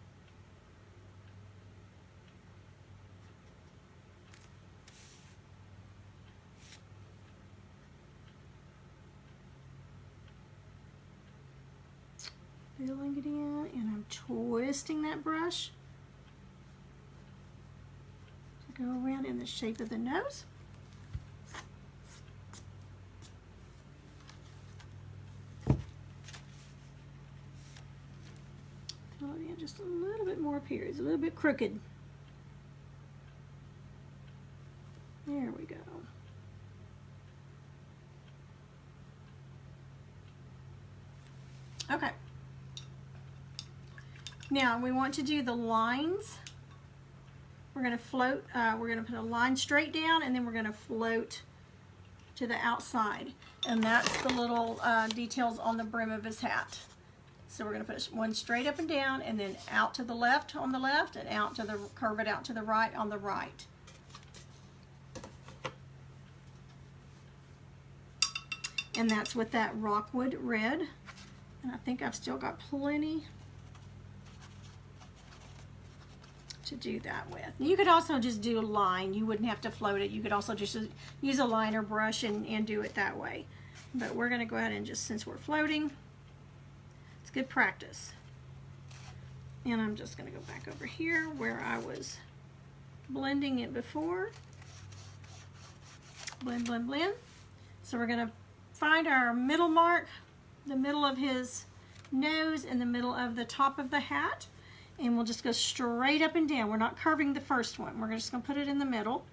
Filling it in, and I'm twisting that brush to go around in the shape of the nose. Fill it in just a little bit more up here. It's a little bit crooked. There we go. Okay. Now we want to do the lines. We're going to float, we're going to put a line straight down and then we're going to float to the outside. And that's the little details on the brim of his hat. So we're going to put one straight up and down and then out to the left on the left and out to the, curve it out to the right on the right. And that's with that rockwood red. And I think I've still got plenty to do that with. You could also just do a line. You wouldn't have to float it. You could also just use a liner brush and do it that way. But we're going to go ahead and just, since we're floating, it's good practice. And I'm just going to go back over here where I was blending it before. Blend, blend, blend. So we're going to find our middle mark, the middle of his nose and the middle of the top of the hat. And we'll just go straight up and down. We're not curving the first one. We're just going to put it in the middle.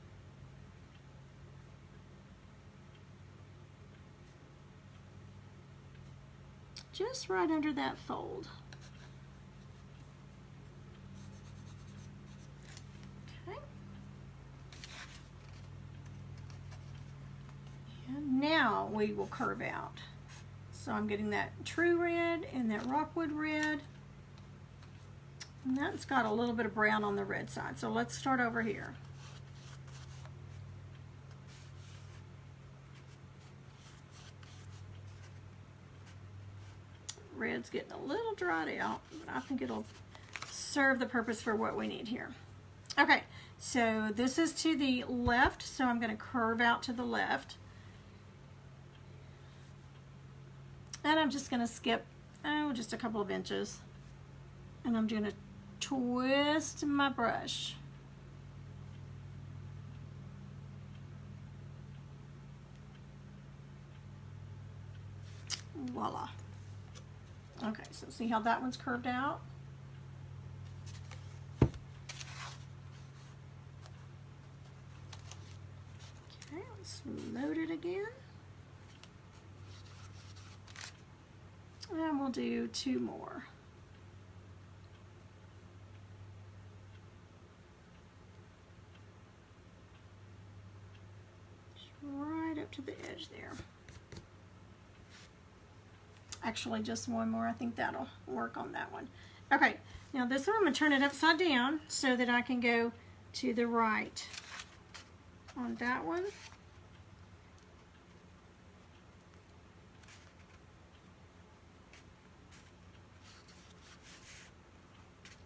Just right under that fold. Okay. And now we will curve out. So I'm getting that true red and that rockwood red. And that's got a little bit of brown on the red side. So let's start over here. Red's getting a little dried out, but I think it'll serve the purpose for what we need here. Okay, so this is to the left, so I'm going to curve out to the left. And I'm just going to skip, just a couple of inches. And I'm going to twist my brush. Voila. Okay, so see how that one's curved out? Let's load it again. And we'll do 2 more. Just right up to the edge there. Actually, just 1 more. I think that'll work on that one. Okay, now this one I'm going to turn it upside down so that I can go to the right on that one.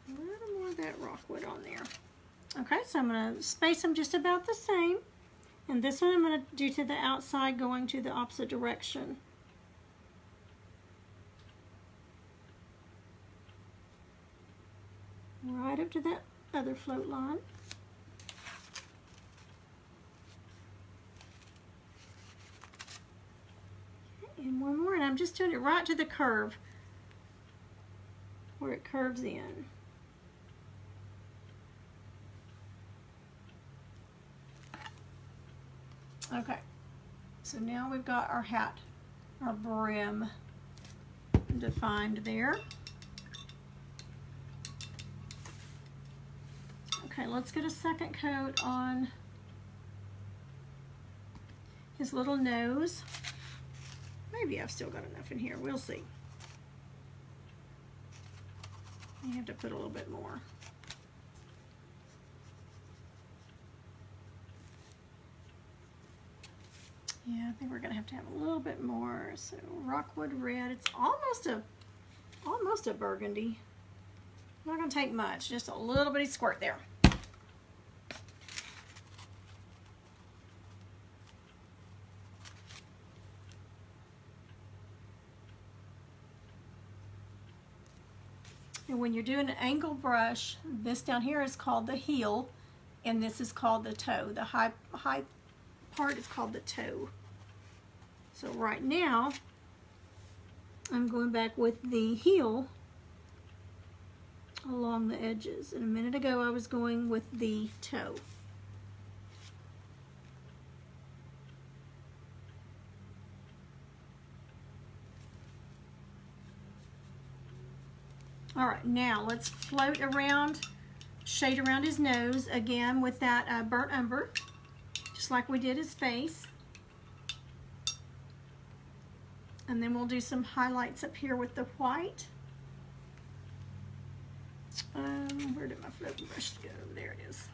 A little more of that rockwood on there. Okay, so I'm going to space them just about the same. And this one I'm going to do to the outside, going to the opposite direction. Right up to that other float line. Okay, and 1 more, and I'm just doing it right to the curve where it curves in. Okay, so now we've got our hat, our brim defined there. Okay, let's get a second coat on his little nose. Maybe I've still got enough in here. We'll see. You have to put a little bit more. Yeah, I think we're gonna have to have a little bit more. So rockwood red. It's almost a burgundy. Not gonna take much. Just a little bitty squirt there. And when you're doing an angle brush, this down here is called the heel, and this is called the toe. The high part is called the toe. So right now, I'm going back with the heel along the edges. And a minute ago, I was going with the toe. All right, now let's float around, shade around his nose again with that burnt umber, just like we did his face. And then we'll do some highlights up here with the white. Where did my floating brush go? There it is.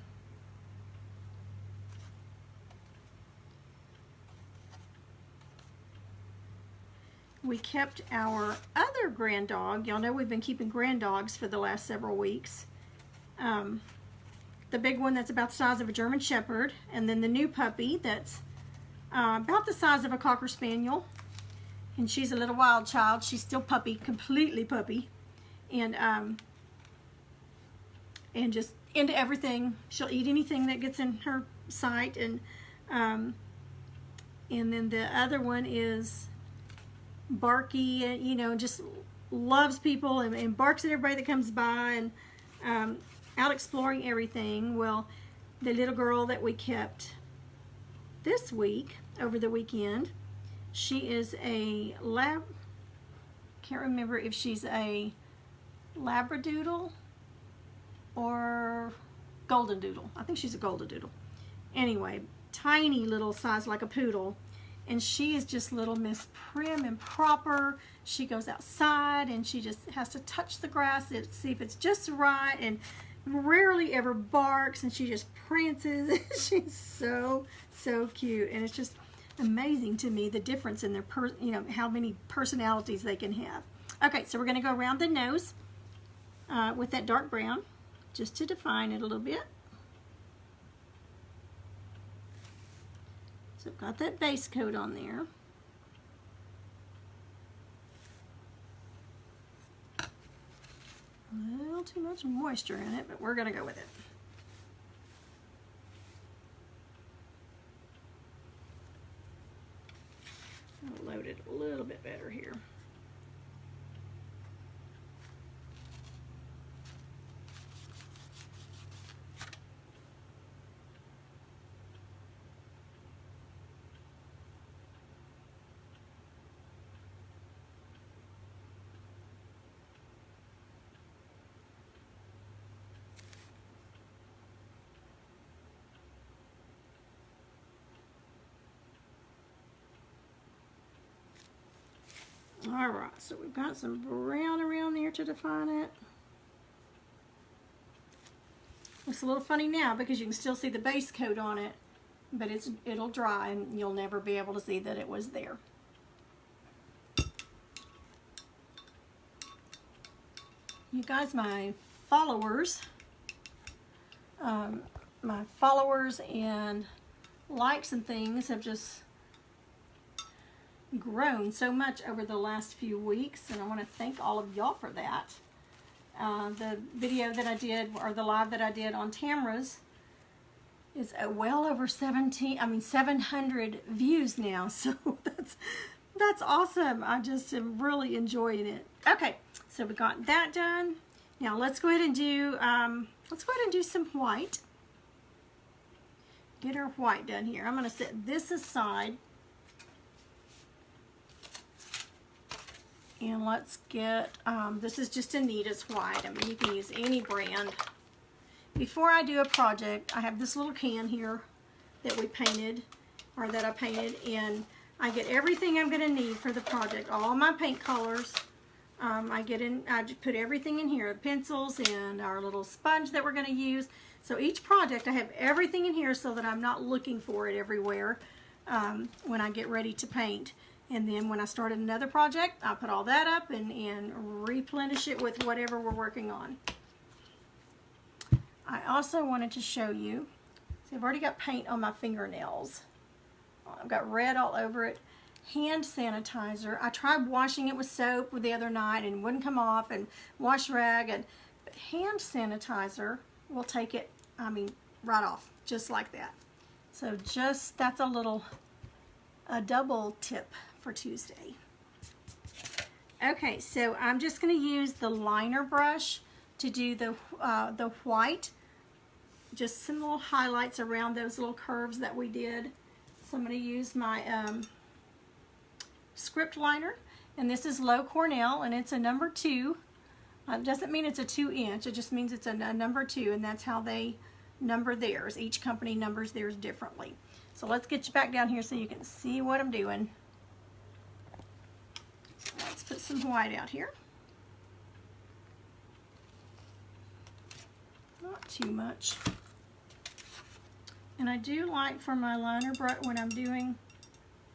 We kept our other grand dog. Y'all know we've been keeping grand dogs for the last several weeks. The big one that's about the size of a German Shepherd, and then the new puppy that's about the size of a Cocker Spaniel. And she's a little wild child. She's still puppy, completely puppy, and just into everything. She'll eat anything that gets in her sight, and then the other one is barky, you know, just loves people and barks at everybody that comes by, and out exploring everything. Well, the little girl that we kept this week, over the weekend, she is a can't remember if she's a Labradoodle or Golden Doodle. I think she's a Golden Doodle. Anyway, tiny little size like a poodle. And she is just little Miss Prim and Proper. She goes outside and she just has to touch the grass to see if it's just right, and rarely ever barks, and she just prances. She's so cute, and it's just amazing to me the difference in their how many personalities they can have. Okay, so we're going to go around the nose with that dark brown just to define it a little bit. So I've got that base coat on there. A little too much moisture in it, but we're going to go with it. I'll load it a little bit better here. All right, so we've got some brown around there to define it. It's a little funny now because you can still see the base coat on it, but it'll dry and you'll never be able to see that it was there. You guys, my followers and likes and things have just grown so much over the last few weeks, and I want to thank all of y'all for that. The video that I did, or the live that I did on Tamara's, is well over 700 views now, so that's awesome. I just am really enjoying it. Okay, so we got that done. Now let's go ahead and do some white. Get our white done here. I'm going to set this aside. And let's get, this is just Anita's white. I mean, you can use any brand. Before I do a project, I have this little can here that we painted, or that I painted, and I get everything I'm going to need for the project. All my paint colors. I just put everything in here, the pencils and our little sponge that we're going to use. So each project, I have everything in here so that I'm not looking for it everywhere when I get ready to paint. And then when I started another project, I put all that up and replenish it with whatever we're working on. I also wanted to show you, see, I've already got paint on my fingernails. I've got red all over it. Hand sanitizer. I tried washing it with soap the other night and it wouldn't come off, and wash rag, but hand sanitizer will take it, I mean, right off, just like that. So that's a double tip for Tuesday. Okay, so I'm just going to use the liner brush to do the white. Just some little highlights around those little curves that we did. So I'm going to use my script liner, and this is Low Cornell, and it's a number 2. It doesn't mean it's a 2-inch, it just means it's a number 2, and that's how they number theirs. Each company numbers theirs differently. So let's get you back down here so you can see what I'm doing. Let's put some white out here. Not too much. And I do like for my liner brush, when I'm doing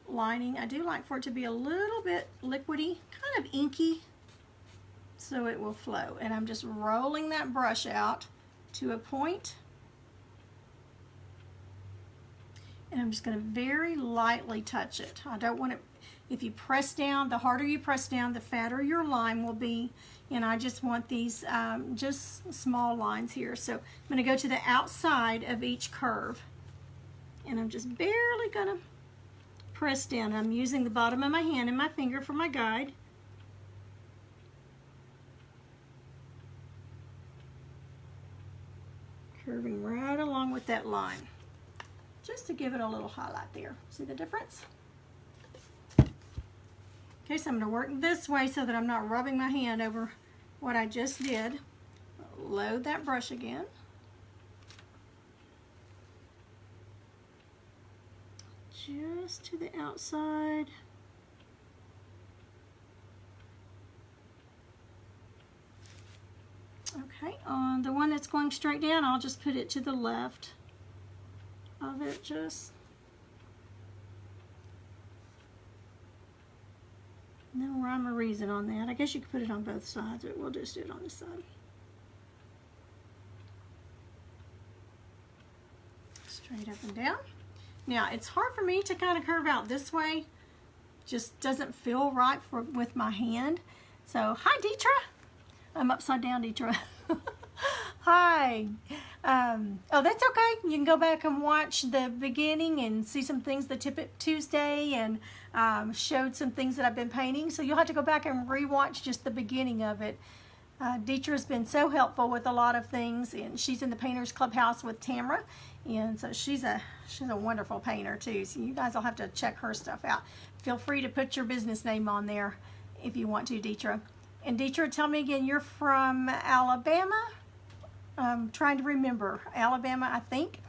lining, I do like for it to be a little bit liquidy, kind of inky, so it will flow. And I'm just rolling that brush out to a point. And I'm just going to very lightly touch it. I don't want it, if you press down, the harder you press down, the fatter your line will be. And I just want these just small lines here. So I'm going to go to the outside of each curve. And I'm just barely going to press down. I'm using the bottom of my hand and my finger for my guide. Curving right along with that line, just to give it a little highlight there. See the difference? Okay, so I'm going to work this way so that I'm not rubbing my hand over what I just did. Load that brush again. Just to the outside. Okay, on the one that's going straight down, I'll just put it to the left of it, just. No rhyme or reason on that. I guess you could put it on both sides, but we'll just do it on this side. Straight up and down. Now, it's hard for me to kind of curve out this way. Just doesn't feel right with my hand. So, hi, Deetra. I'm upside down, Deetra. Hi. Oh, that's okay. You can go back and watch the beginning and see some things that Tip It Tuesday, and showed some things that I've been painting. So you'll have to go back and rewatch just the beginning of it. Deetra's been so helpful with a lot of things, and she's in the Painters Clubhouse with Tamara, and so she's a wonderful painter too. So you guys will have to check her stuff out. Feel free to put your business name on there if you want to, Deetra. And Deetra, tell me again, you're from Alabama? I'm trying to remember. Alabama, I think.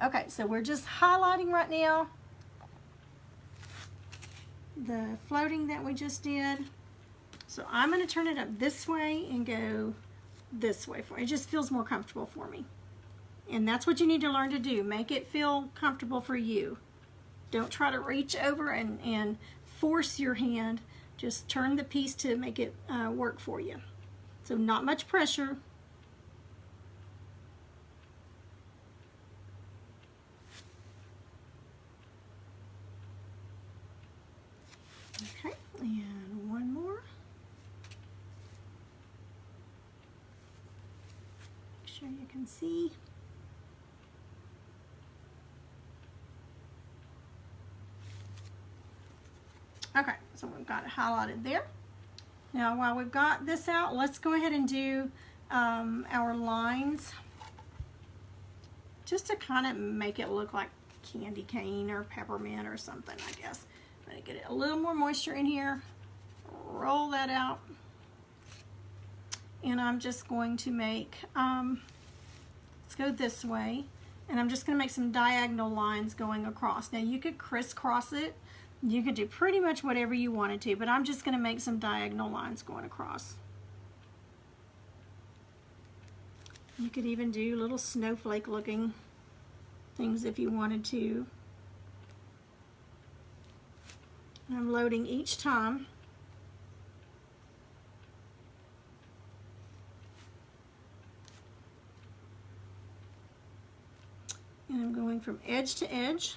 Okay, so we're just highlighting right now. the floating that we just did. So I'm going to turn it up this way and go this way for it. It just feels more comfortable for me. And that's what you need to learn to do. Make it feel comfortable for you. Don't try to reach over and force your hand. Just turn the piece to make it work for you. So not much pressure. Okay, and one more. Make sure you can see. Okay, so we've got it highlighted there. Now while we've got this out, let's go ahead and do our lines just to kind of make it look like candy cane or peppermint or something, I guess. I'm going to get a little more moisture in here, roll that out, and I'm just going to make, let's go this way, and I'm just going to make some diagonal lines going across. Now you could crisscross it. You could do pretty much whatever you wanted to, but I'm just going to make some diagonal lines going across. You could even do little snowflake looking things if you wanted to. And I'm loading each time. And I'm going from edge to edge.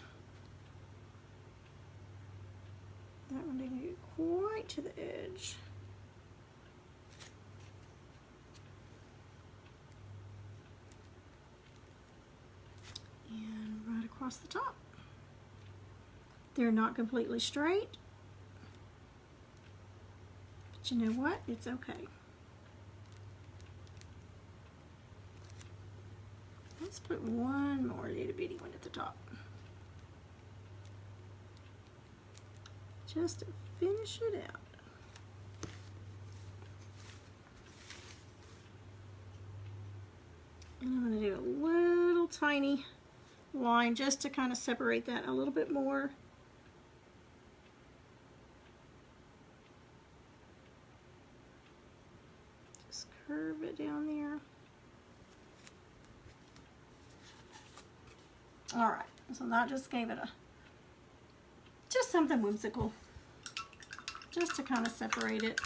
That one didn't get quite to the edge. And right across the top. They're not completely straight, but you know what? It's okay. Let's put one more little bitty one at the top. Just to finish it out. And I'm going to do a little tiny line just to kind of separate that a little bit more. Just curve it down there. All right, so that just gave it just something whimsical, just to kind of separate it.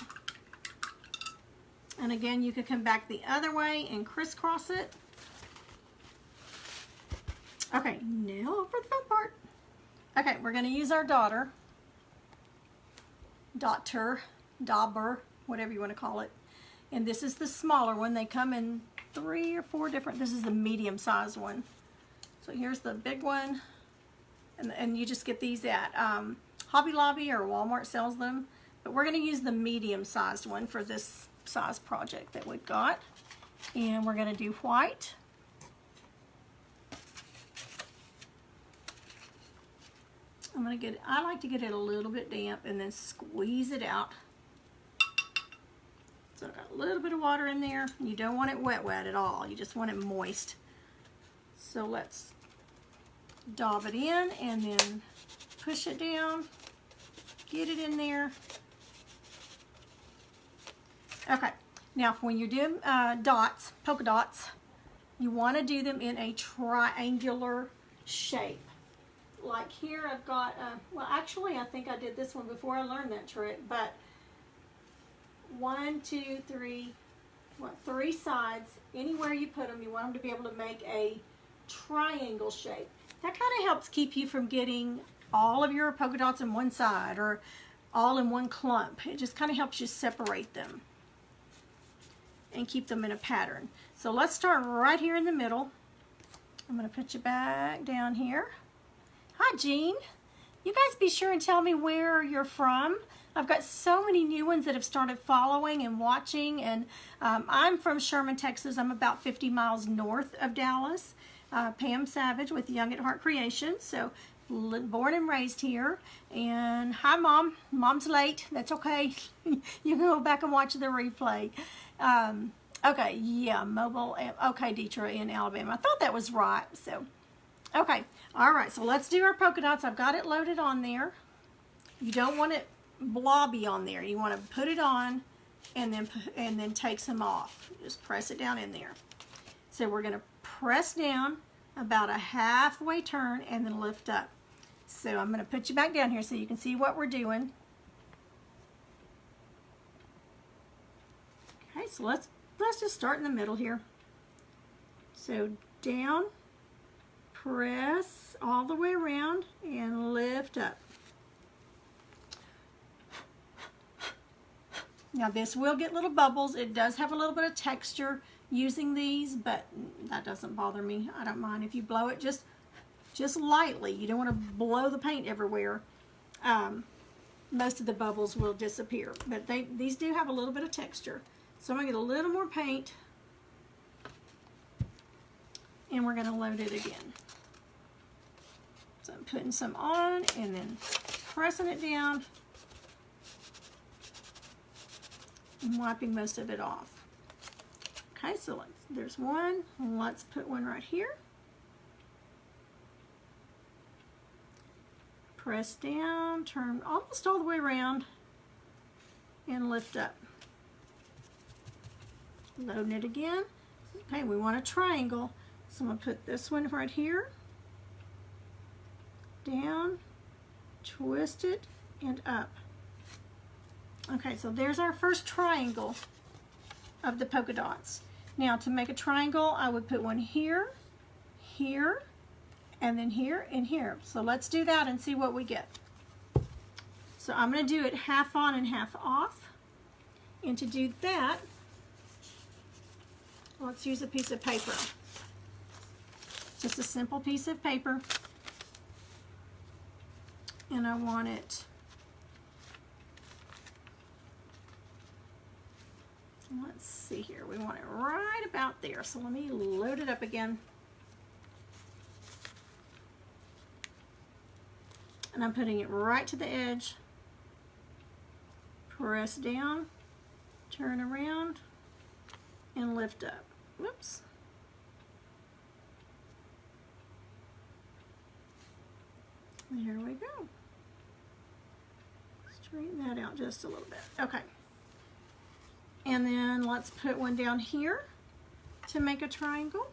And again, you could come back the other way and crisscross it. Okay, now for the fun part. Okay, we're going to use our daughter, dauber, whatever you want to call it. And this is the smaller one. They come in 3 or 4 different, this is the medium sized one. So here's the big one. And you just get these at Hobby Lobby or Walmart sells them. But we're going to use the medium-sized one for this size project that we've got. And we're going to do white. I like to get it a little bit damp and then squeeze it out. So I've got a little bit of water in there. You don't want it wet at all. You just want it moist. So let's daub it in and then push it down, get it in there. Okay, now when you're doing dots, polka dots, you want to do them in a triangular shape. Like here I've got, well actually I think I did this one before I learned that trick, but 1, 2, 3, 3 sides, anywhere you put them, you want them to be able to make a triangle shape. That kind of helps keep you from getting all of your polka dots in one side or all in one clump. It just kind of helps you separate them and keep them in a pattern. So let's start right here in the middle. I'm going to put you back down here. Hi, Jean. You guys be sure and tell me where you're from. I've got so many new ones that have started following and watching, and I'm from Sherman, Texas. I'm about 50 miles north of Dallas. Pam Savage with Young at Heart Creations. So born and raised here. And hi, Mom. Mom's late. That's okay. You can go back and watch the replay. Okay, yeah, mobile. Okay, Detroit in Alabama. I thought that was right. So, okay. All right, so let's do our polka dots. I've got it loaded on there. You don't want it blobby on there. You want to put it on and then take some off. Just press it down in there. So we're going to press down about a halfway turn and then lift up. So I'm going to put you back down here so you can see what we're doing. Okay, so let's just start in the middle here. So down, press all the way around and lift up. Now this will get little bubbles. It does have a little bit of texture using these, but that doesn't bother me. I don't mind if you blow it just lightly. You don't want to blow the paint everywhere. Most of the bubbles will disappear, but these do have a little bit of texture. So I'm going to get a little more paint, and we're going to load it again. So I'm putting some on and then pressing it down and wiping most of it off. Okay, so there's one. Let's put one right here. Press down, turn almost all the way around, and lift up. Loading it again. Okay, we want a triangle. So I'm going to put this one right here. Down, twist it, and up. Okay, so there's our first triangle of the polka dots. Now to make a triangle, I would put one here, here, and then here and here. So let's do that and see what we get. So I'm going to do it half on and half off. And to do that, let's use a piece of paper. Just a simple piece of paper. And I want it, let's see here, we want it right about there. So let me load it up again. And I'm putting it right to the edge. Press down, turn around, and lift up. Whoops. There we go. Straighten that out just a little bit. Okay. And then let's put one down here to make a triangle.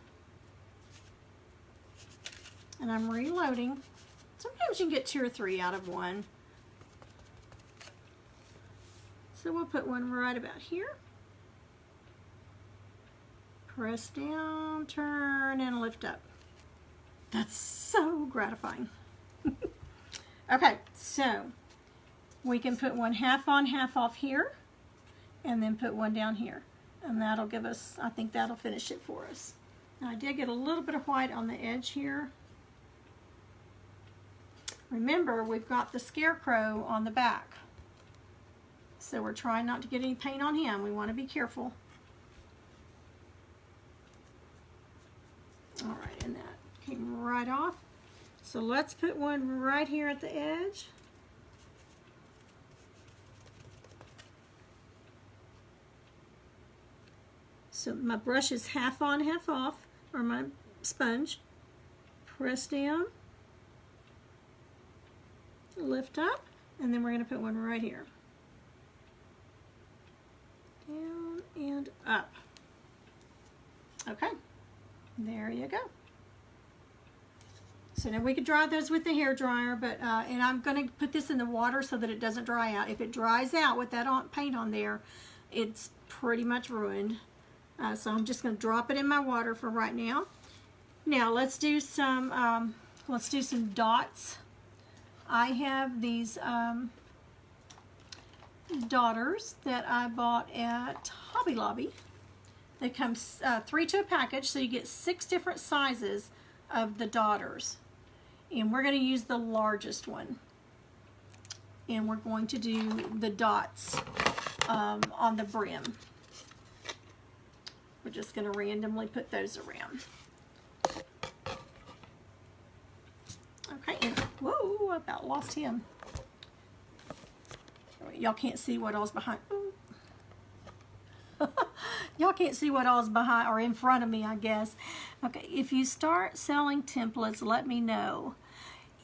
And I'm reloading. Sometimes you can get 2 or 3 out of one. So we'll put one right about here. Press down, turn, and lift up. That's so gratifying. Okay, so we can put one half on, half off here, and then put one down here. And that'll give us, I think that'll finish it for us. Now I did get a little bit of white on the edge here. Remember, we've got the scarecrow on the back. So we're trying not to get any paint on him. We want to be careful. All right, and that came right off. So let's put one right here at the edge. So my brush is half on, half off, or my sponge. Press down, lift up, and then we're going to put one right here. Down and up. Okay, there you go. So now we could dry those with the hair dryer, but and I'm going to put this in the water so that it doesn't dry out. If it dries out with that paint on there, it's pretty much ruined. So I'm just going to drop it in my water for right now. Now let's do some dots. I have these daughters that I bought at Hobby Lobby. They come 3 to a package, so you get 6 different sizes of the daughters. And we're going to use the largest one. And we're going to do the dots on the brim. We're just going to randomly put those around. Okay, and whoa, I about lost him. Y'all can't see what all's behind. Y'all can't see what all's behind or in front of me, I guess. Okay, if you start selling templates, let me know.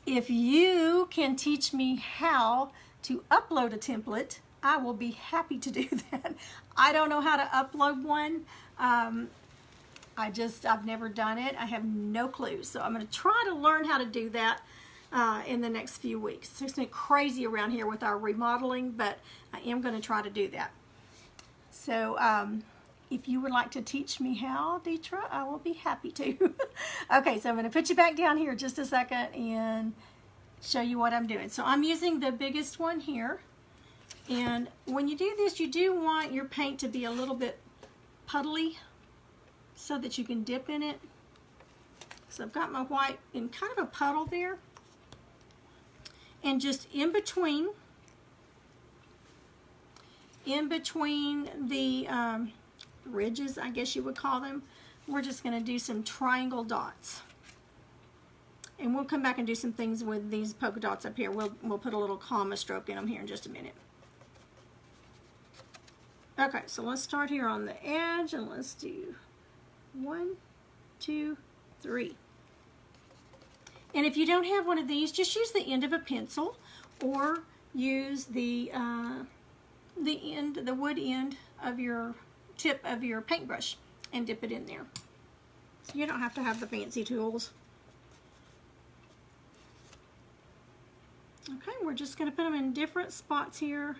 If you can teach me how to upload a template, I will be happy to do that. I don't know how to upload one. I've never done it. I have no clue. So I'm going to try to learn how to do that in the next few weeks. It's been crazy around here with our remodeling, but I am going to try to do that. So if you would like to teach me how, Deetra, I will be happy to. Okay, so I'm going to put you back down here just a second and show you what I'm doing. So I'm using the biggest one here. And when you do this, you do want your paint to be a little bit puddly so that you can dip in it. So I've got my white in kind of a puddle there. And just in between the ridges, I guess you would call them, we're just going to do some triangle dots. And we'll come back and do some things with these polka dots up here. We'll put a little comma stroke in them here in just a minute. Okay, so let's start here on the edge and let's do 1, 2, 3. And if you don't have one of these, just use the end of a pencil or use the wood end of your tip of your paintbrush and dip it in there. So you don't have to have the fancy tools. Okay, we're just going to put them in different spots here.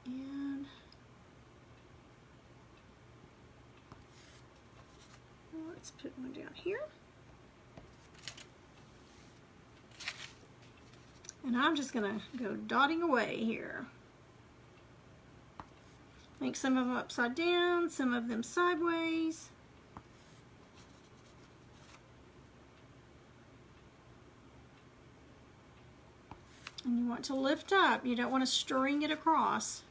And let's put one down here. And I'm just going to go dotting away here. Make some of them upside down, some of them sideways. And you want to lift up. You don't want to string it across.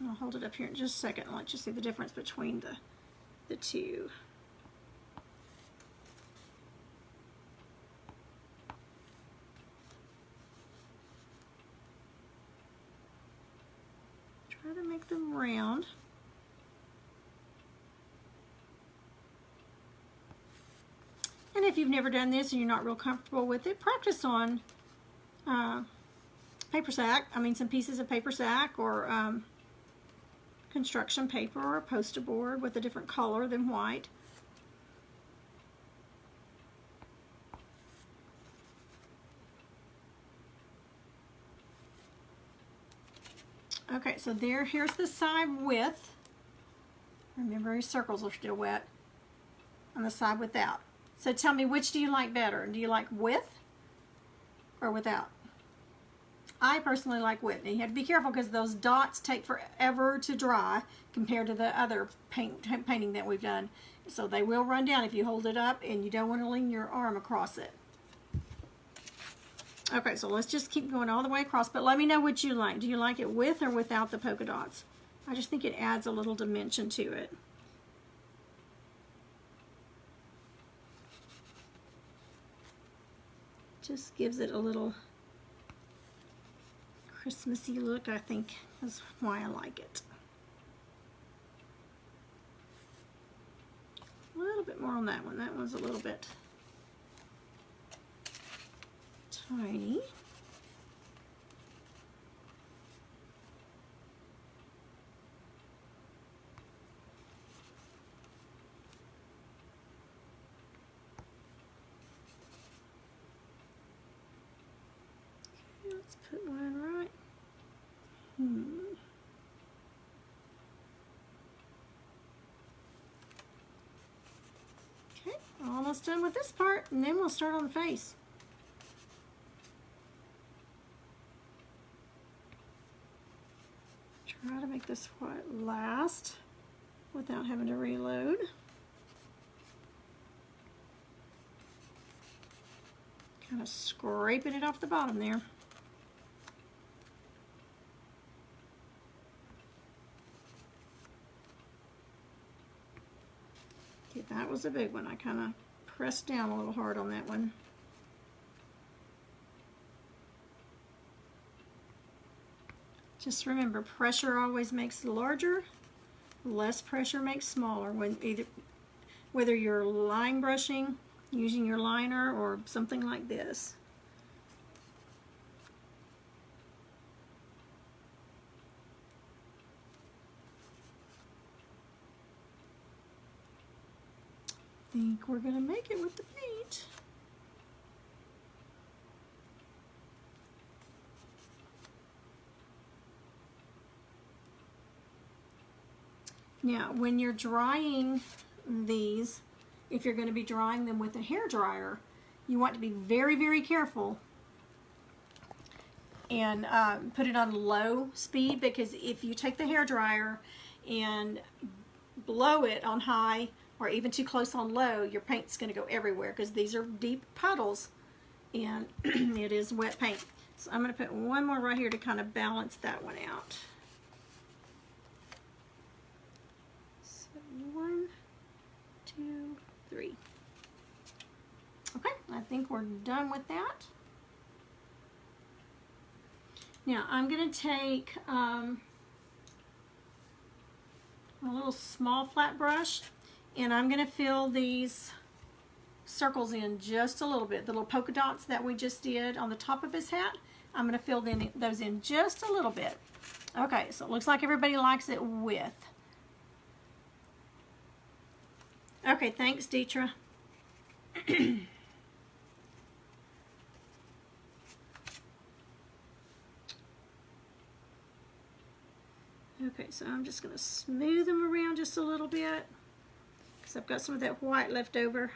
And I'll hold it up here in just a second and let you see the difference between the two. Try to make them round. And if you've never done this and you're not real comfortable with it, practice on paper sack. I mean, some pieces of paper sack or construction paper or a poster board with a different color than white. Okay, so here's the side with. Remember, your circles are still wet on the side without. So tell me, which do you like better? Do you like with or without? I personally like with. And you have to be careful because those dots take forever to dry compared to the other painting that we've done. So they will run down if you hold it up and you don't want to lean your arm across it. Okay, so let's just keep going all the way across, but let me know what you like. Do you like it with or without the polka dots? I just think it adds a little dimension to it. Just gives it a little Christmassy look, I think, is why I like it. A little bit more on that one. That one's a little bit tiny. Let's put one right. Okay, almost done with this part, and then we'll start on the face. Try to make this white last without having to reload. Kind of scraping it off the bottom there. Okay, that was a big one. I kind of pressed down a little hard on that one. Just remember, pressure always makes larger, less pressure makes smaller. Whether you're line brushing, using your liner, or something like this. I think we're going to make it with the paint. Now, when you're drying these, if you're going to be drying them with a hair dryer, you want to be very, very careful and put it on low speed, because if you take the hair dryer and blow it on high or even too close on low, your paint's going to go everywhere, because these are deep puddles and it is wet paint. So I'm going to put one more right here to kind of balance that one out. So 1, 2, 3. Okay, I think we're done with that. Now I'm going to take a little small flat brush, and I'm going to fill these circles in just a little bit. The little polka dots that we just did on the top of his hat, I'm going to fill those in just a little bit. Okay, so it looks like everybody likes it with. Okay, thanks, Deetra. Okay, so I'm just going to smooth them around just a little bit, because I've got some of that white left over.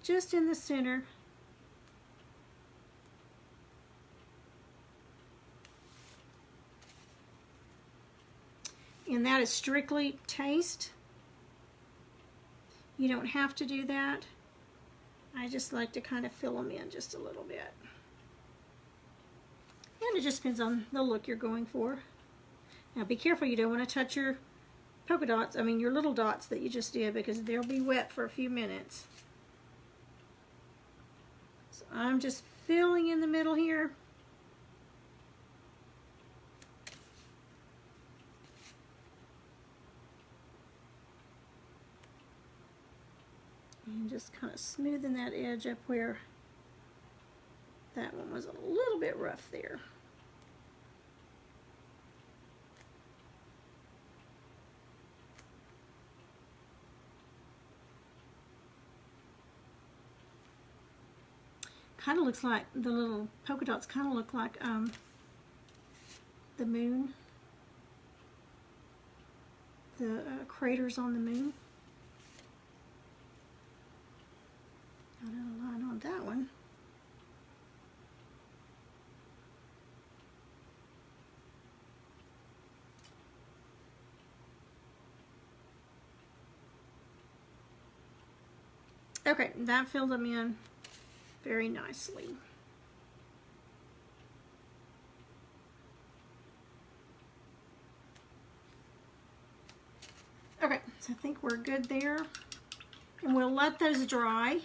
Just in the center. And that is strictly taste. You don't have to do that. I just like to kind of fill them in just a little bit. And it just depends on the look you're going for. Now be careful, you don't want to touch your polka dots, your little dots that you just did, because they'll be wet for a few minutes. So I'm just filling in the middle here. And just kind of smoothing that edge up where that one was a little bit rough there. Kind of looks like the little polka dots kind of look like the moon, the craters on the moon. Got a line on that one. Okay, that filled them in very nicely. Okay, so I think we're good there. And we'll let those dry.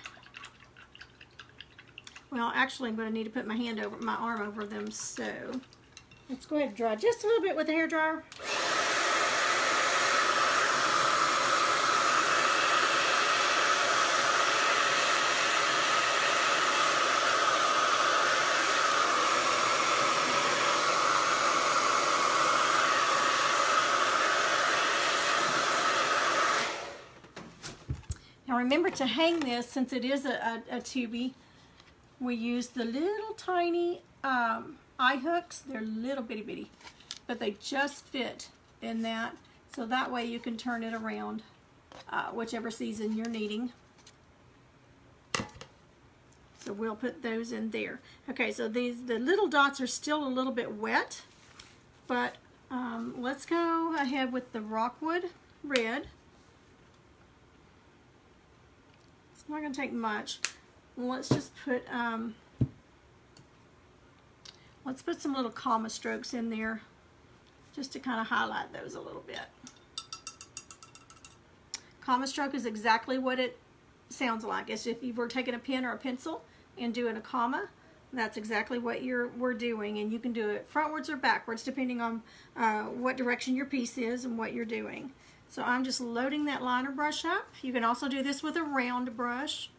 Well, actually I'm going to need to put my arm over them, so let's go ahead and dry just a little bit with the hair dryer. Now remember to hang this, since it is a tubey, we use the little tiny eye hooks. They're little bitty bitty, but they just fit in that, so that way you can turn it around whichever season you're needing. So we'll put those in there. Okay, so the little dots are still a little bit wet, but let's go ahead with the Rockwood Red. It's not going to take much. Let's just put some little comma strokes in there, just to kind of highlight those a little bit. Comma stroke is exactly what it sounds like. It's if you were taking a pen or a pencil and doing a comma, That's exactly what we're doing, and you can do it frontwards or backwards depending on what direction your piece is and what you're doing. So I'm just loading that liner brush up. You can also do this with a round brush.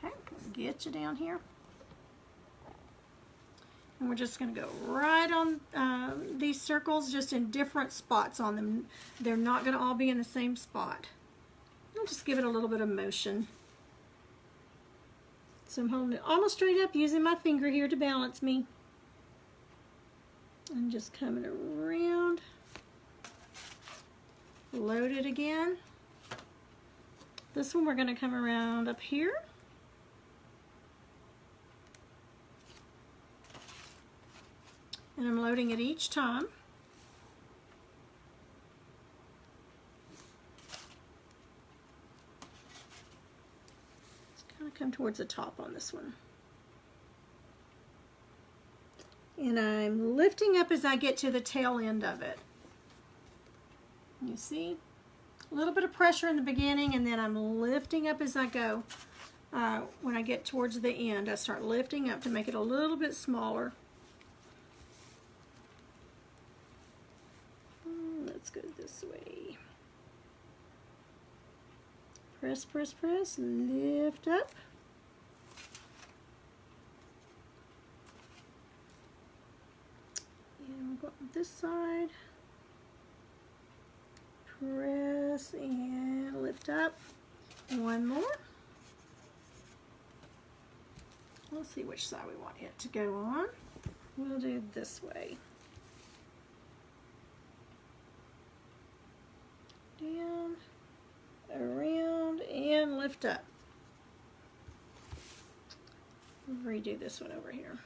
Okay, get you down here. And we're just going to go right on these circles, just in different spots on them. They're not going to all be in the same spot. I'll just give it a little bit of motion. So I'm holding it almost straight up, using my finger here to balance me. I'm just coming around. Load it again. This one we're going to come around up here. And I'm loading it each time. Just kind of come towards the top on this one. And I'm lifting up as I get to the tail end of it. You see? A little bit of pressure in the beginning, and then I'm lifting up as I go. When I get towards the end, I start lifting up to make it a little bit smaller. Let's go this way. Press, press, press, lift up. And we'll go on this side. Press and lift up. One more. Let's see which side we want it to go on. We'll do it this way. Down, around, and lift up. Redo this one over here.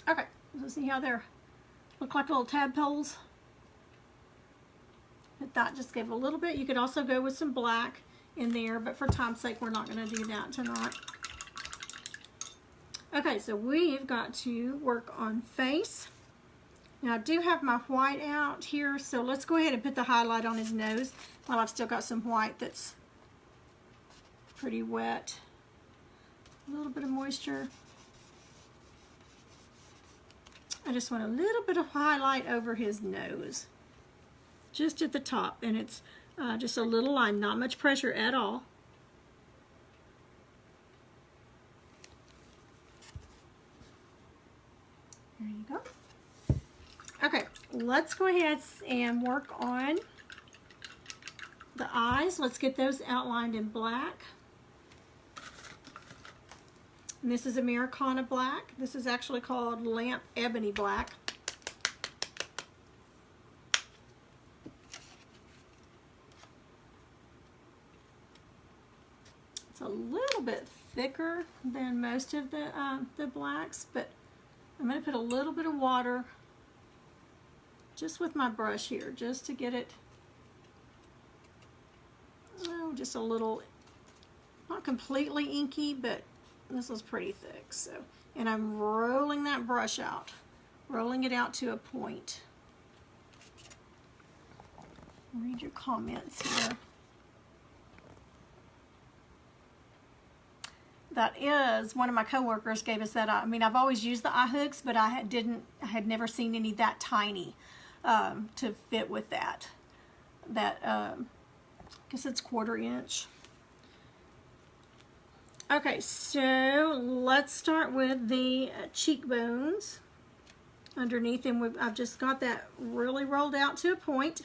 Okay, so see how they're look like little tadpoles? But that just gave a little bit. You could also go with some black in there, but for time's sake, we're not going to do that tonight. Okay, so we've got to work on face. Now I do have my white out here, so let's go ahead and put the highlight on his nose while I've still got some white that's pretty wet. A little bit of moisture. I just want a little bit of highlight over his nose, just at the top, and it's just a little line, not much pressure at all. There you go. Okay, let's go ahead and work on the eyes. Let's get those outlined in black. And this is Americana black. This is actually called Lamp Ebony Black. It's a little bit thicker than most of the blacks, but I'm going to put a little bit of water just with my brush here, just to get it, oh, just a little, not completely inky, but this is pretty thick. So, and I'm rolling that brush out, rolling it out to a point. Read your comments here. That is, one of my coworkers gave us that. I mean, I've always used the eye hooks, but I had never seen any that tiny to fit with that. I guess it's 1/4 inch. Okay, so let's start with the cheekbones underneath, and I've just got that really rolled out to a point.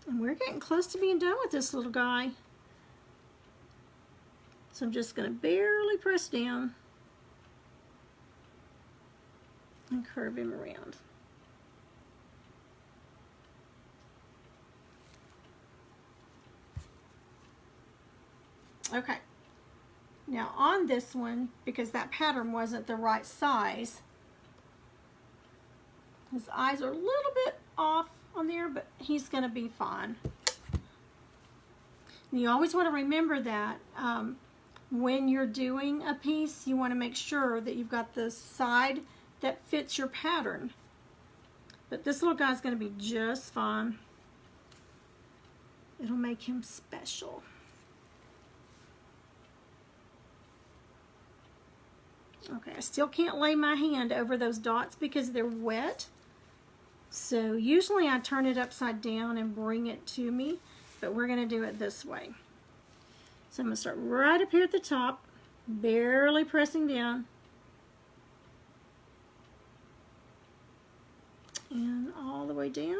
And we're getting close to being done with this little guy. So I'm just going to barely press down and curve him around. Okay, now on this one, because that pattern wasn't the right size, his eyes are a little bit off on there, but he's going to be fine. And you always want to remember that when you're doing a piece, you want to make sure that you've got the side that fits your pattern. But this little guy's going to be just fine. It'll make him special. Okay, I still can't lay my hand over those dots because they're wet. So usually I turn it upside down and bring it to me, but we're going to do it this way. So I'm going to start right up here at the top, barely pressing down. And all the way down.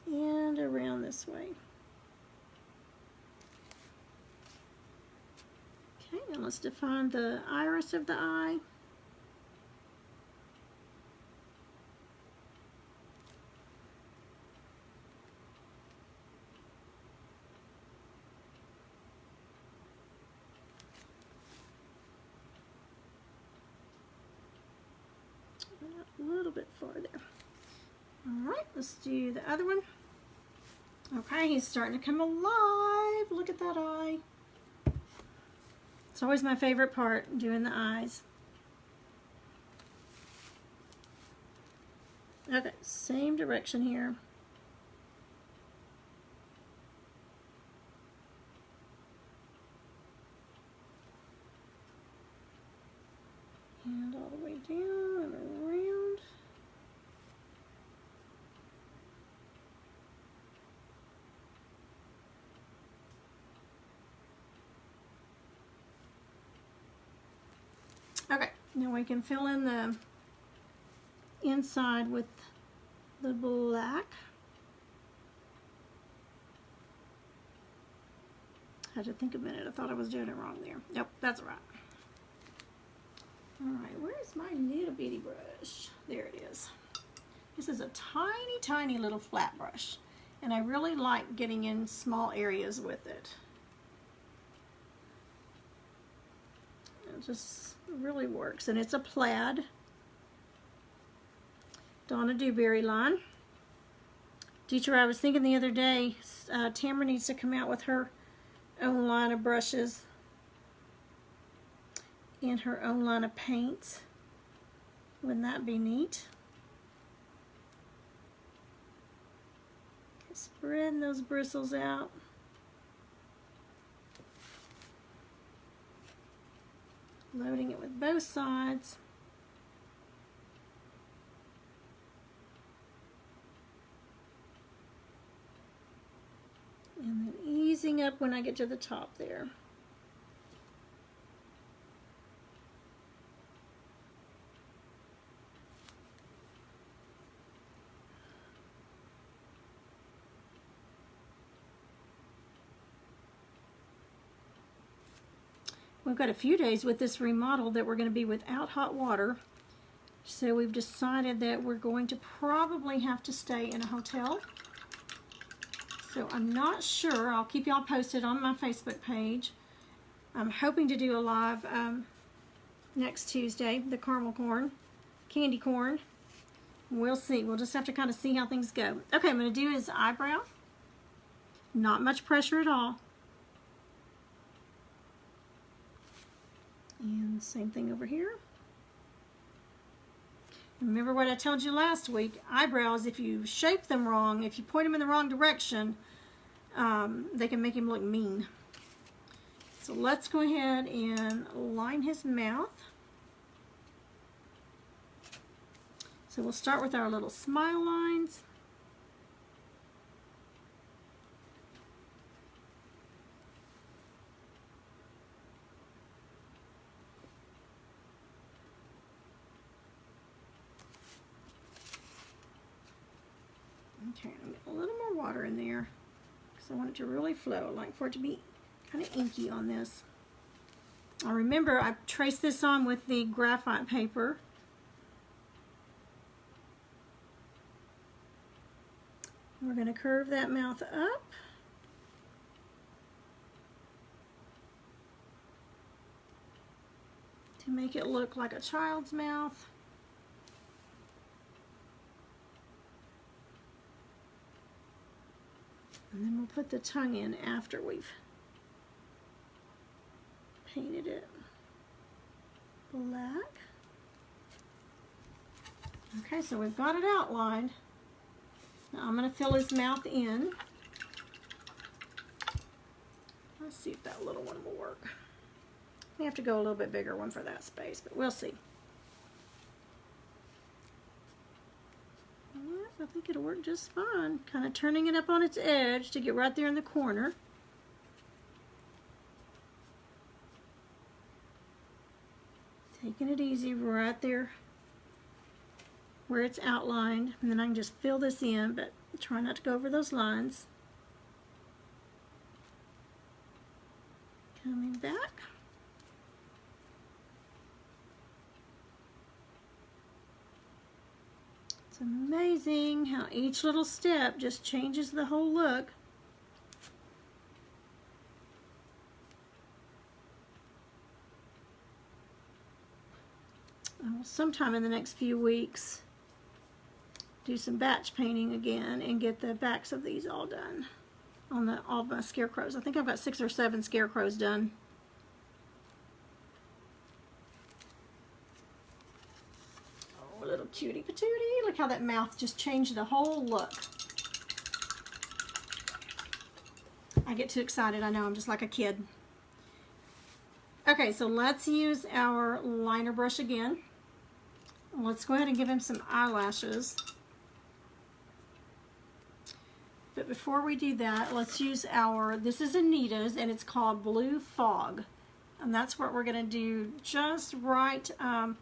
And around this way. Okay, now let's define the iris of the eye. A little bit farther. All right, let's do the other one. Okay, he's starting to come alive. Look at that eye. It's always my favorite part, doing the eyes. Okay, same direction here. And all the way down and around. Okay, now we can fill in the inside with the black. I had to think a minute. I thought I was doing it wrong there. Nope, that's right. All right, where's my little bitty brush? There it is. This is a tiny, tiny little flat brush, and I really like getting in small areas with it. It just really works, and it's a plaid Donna Dewberry line. Teacher, I was thinking the other day, Tamara needs to come out with her own line of brushes and her own line of paints. Wouldn't that be neat? Spreading those bristles out. Loading it with both sides. And then easing up when I get to the top there. We've got a few days with this remodel that we're going to be without hot water. So we've decided that we're going to probably have to stay in a hotel. So I'm not sure. I'll keep y'all posted on my Facebook page. I'm hoping to do a live next Tuesday, the caramel corn, candy corn. We'll see. We'll just have to kind of see how things go. Okay, I'm going to do his eyebrow. Not much pressure at all. And same thing over here. Remember what I told you last week, eyebrows, if you shape them wrong, if you point them in the wrong direction, they can make him look mean. So let's go ahead and line his mouth. So we'll start with our little smile lines. Okay, I'm getting a little more water in there because I want it to really flow. I like for it to be kind of inky on this. Now remember, I traced this on with the graphite paper. We're going to curve that mouth up. To make it look like a child's mouth. And then we'll put the tongue in after we've painted it black. Okay, so we've got it outlined. Now I'm going to fill his mouth in. Let's see if that little one will work. We have to go a little bit bigger one for that space, but we'll see. I think it'll work just fine. Kind of turning it up on its edge to get right there in the corner. Taking it easy right there where it's outlined, and then I can just fill this in, but try not to go over those lines. Coming back. It's amazing how each little step just changes the whole look. I will sometime in the next few weeks do some batch painting again and get the backs of these all done on all my scarecrows. I think I've got 6 or 7 scarecrows done. Oh, little cutie patootie. Look how that mouth just changed the whole look. I get too excited. I know, I'm just like a kid. Okay, so let's use our liner brush again. Let's go ahead and give him some eyelashes. But before we do that, let's use this is Anita's, and it's called Blue Fog. And that's what we're going to do just right on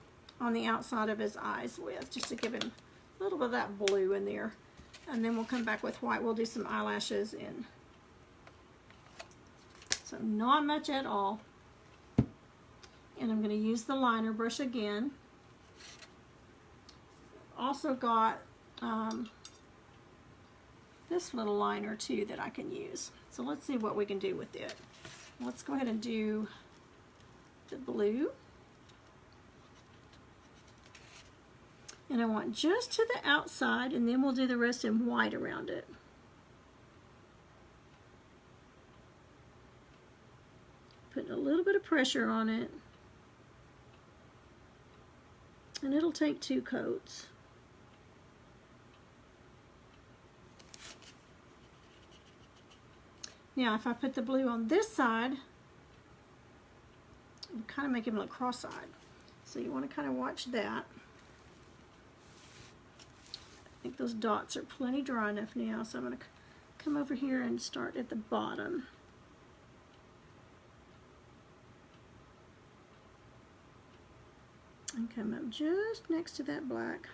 the outside of his eyes with, just to give him a little bit of that blue in there. And then we'll come back with white. We'll do some eyelashes in. So not much at all. And I'm going to use the liner brush again. Also got this little liner too that I can use. So let's see what we can do with it. Let's go ahead and do the blue. And I want just to the outside, and then we'll do the rest in white around it. Putting a little bit of pressure on it. And it'll take 2 coats. Now, if I put the blue on this side, it'll kind of make him look cross-eyed. So you want to kind of watch that. I think those dots are plenty dry enough now, so I'm going to come over here and start at the bottom. And come up just next to that black.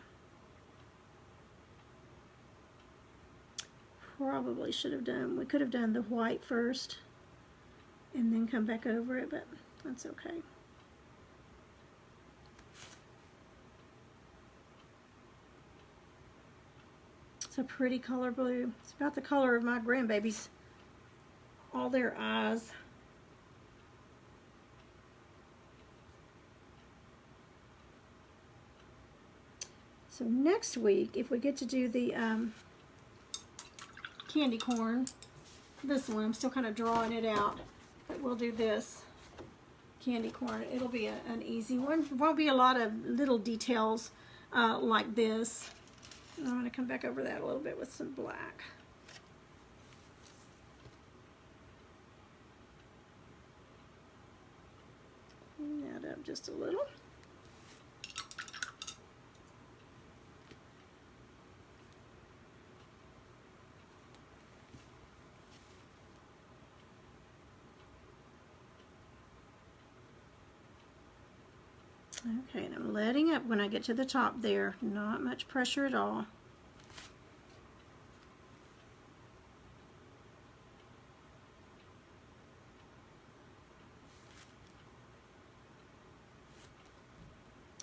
Probably should have done, we could have done the white first and then come back over it, but that's okay. It's a pretty color blue. It's about the color of my grandbabies, all their eyes. So next week, if we get to do the candy corn, this one, I'm still kind of drawing it out, but we'll do this candy corn. It'll be an easy one. There won't be a lot of little details like this. And I'm going to come back over that a little bit with some black. Clean that up just a little. Okay, and I'm letting up when I get to the top there. Not much pressure at all.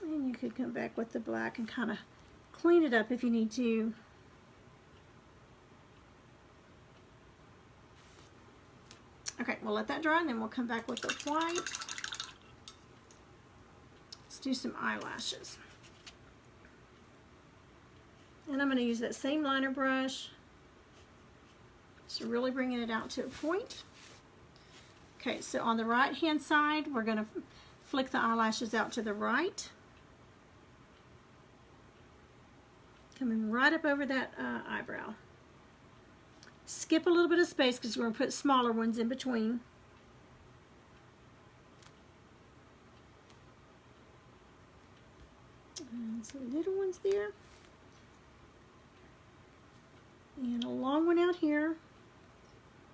And you could come back with the black and kind of clean it up if you need to. Okay, we'll let that dry and then we'll come back with the white. Do some eyelashes. And I'm going to use that same liner brush. Just really bringing it out to a point. Okay, so on the right hand side, we're going to flick the eyelashes out to the right. Coming right up over that eyebrow. Skip a little bit of space because we're going to put smaller ones in between. And some little ones there. And a long one out here.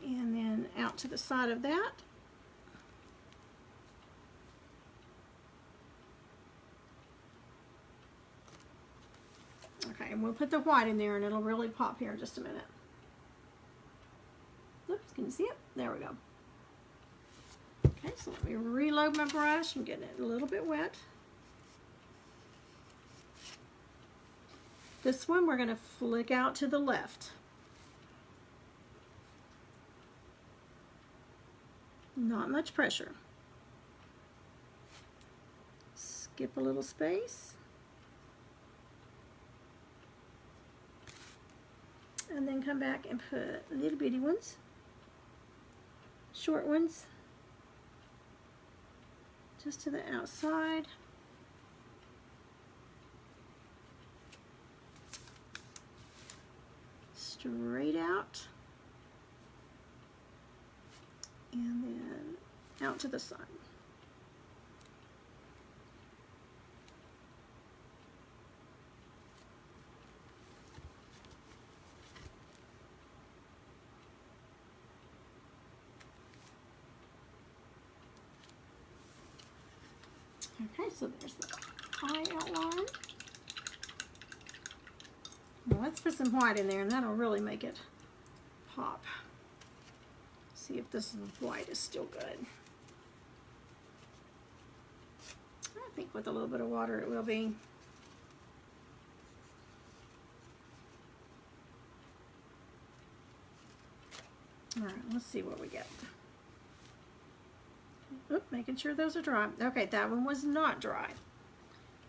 And then out to the side of that. Okay, and we'll put the white in there and it'll really pop here in just a minute. Oops, can you see it? There we go. Okay, so let me reload my brush. I'm getting it a little bit wet. This one we're going to flick out to the left. Not much pressure. Skip a little space. And then come back and put little bitty ones, short ones, just to the outside. Straight out. And then out to the side. Okay, so there's the eye outline. Well, let's put some white in there and that'll really make it pop. See if this white is still good. I think with a little bit of water it will be. All right, let's see what we get. Oop, making sure those are dry. Okay, that one was not dry.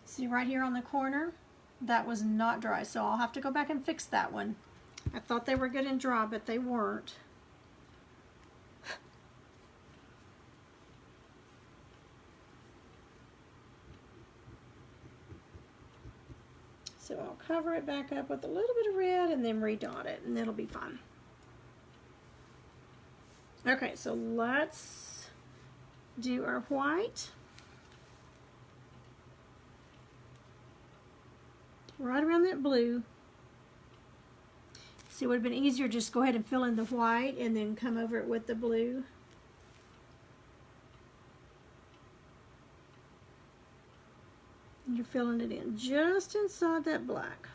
See right here on the corner? That was not dry, so I'll have to go back and fix that one. I thought they were good and dry, but they weren't. So I'll cover it back up with a little bit of red and then redot it, and it'll be fine. Okay, so let's do our white right around that blue. See, it would have been easier just go ahead and fill in the white and then come over it with the blue. And you're filling it in just inside that black.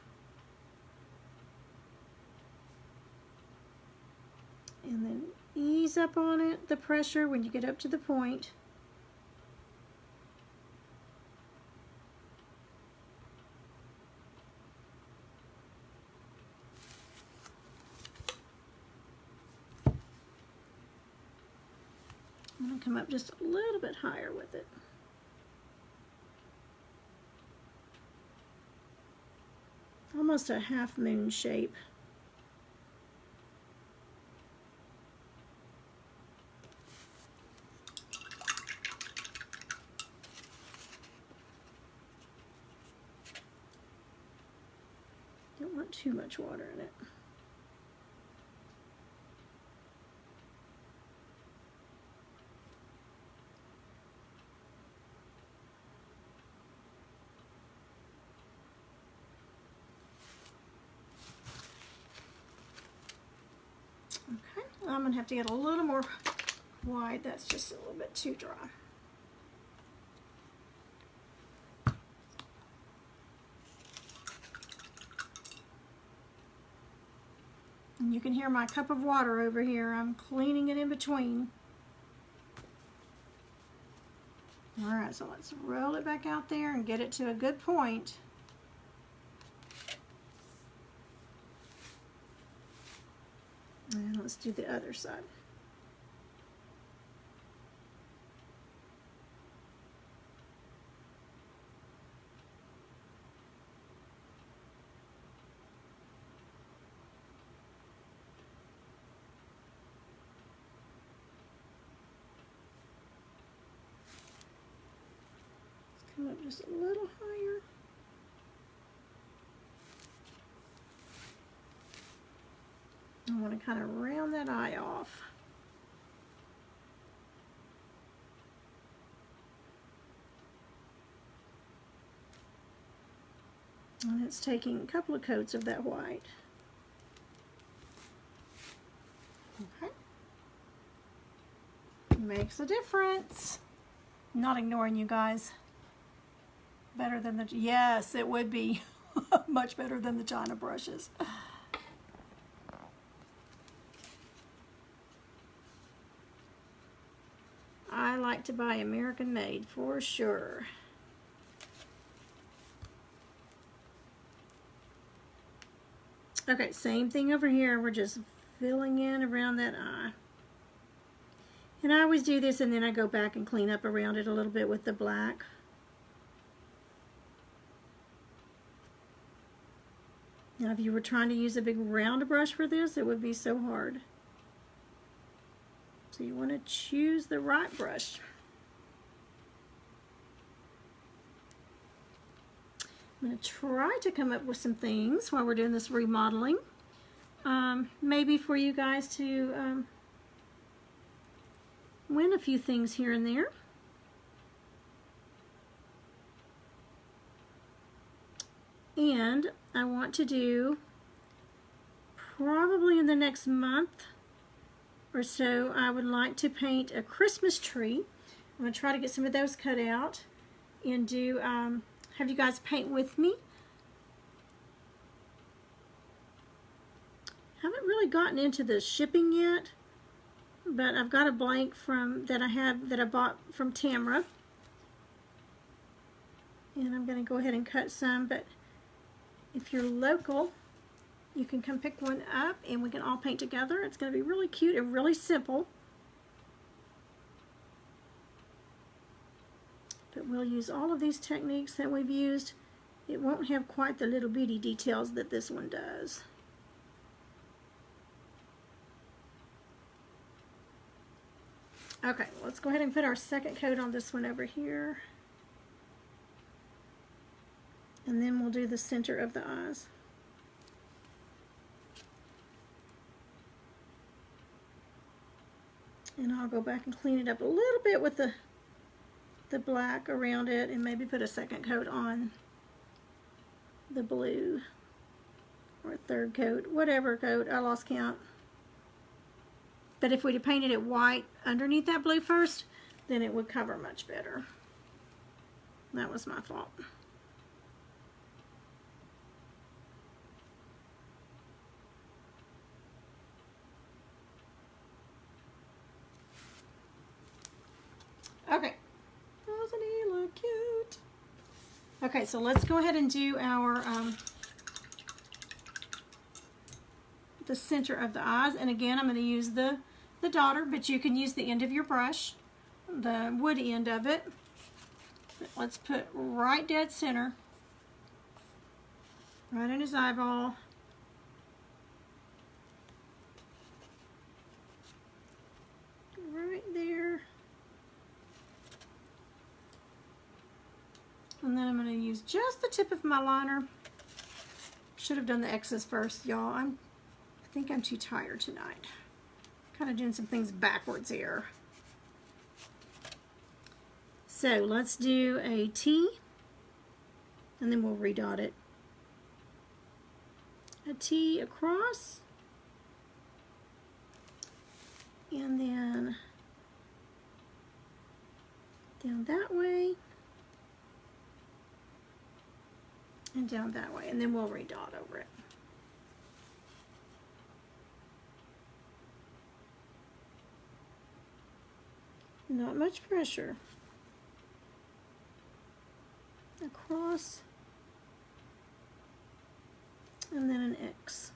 And then ease up on it, the pressure when you get up to the point. I'm going to come up just a little bit higher with it. Almost a half moon shape. Don't want too much water in it. Okay, I'm going to have to get a little more white. That's just a little bit too dry. And you can hear my cup of water over here. I'm cleaning it in between. All right, so let's roll it back out there and get it to a good point. And let's do the other side. Come up just a little higher. I want to kind of round that eye off. And it's taking a couple of coats of that white. Okay. Makes a difference. I'm not ignoring you guys. Better than the, yes, it would be much better than the China brushes. I like to buy American made for sure. Okay, same thing over here. We're just filling in around that eye. And I always do this and then I go back and clean up around it a little bit with the black. Now if you were trying to use a big round brush for this, it would be so hard. So you want to choose the right brush. I'm going to try to come up with some things while we're doing this remodeling. Maybe for you guys to win a few things here and there. And I want to do, probably in the next month or so, I would like to paint a Christmas tree. I'm going to try to get some of those cut out and do, have you guys paint with me. Haven't really gotten into the shipping yet, but I've got a blank that I bought from Tamra. And I'm going to go ahead and cut some, but if you're local, you can come pick one up and we can all paint together. It's going to be really cute and really simple. But we'll use all of these techniques that we've used. It won't have quite the little bitty details that this one does. Okay, let's go ahead and put our second coat on this one over here. And then we'll do the center of the eyes. And I'll go back and clean it up a little bit with the black around it and maybe put a second coat on the blue or a third coat, whatever coat, I lost count. But if we'd have painted it white underneath that blue first, then it would cover much better. That was my fault. Okay, doesn't he look cute? Okay, so let's go ahead and do our the center of the eyes. And again, I'm going to use the daughter, but you can use the end of your brush, the wood end of it. But let's put right dead center, right in his eyeball. Right there. And then I'm going to use just the tip of my liner. Should have done the X's first, y'all. I think I'm too tired tonight. Kind of doing some things backwards here. So let's do a T, and then we'll redot it. A T across, and then down that way. And down that way, and then we'll redot over it. Not much pressure. Across, and then an X.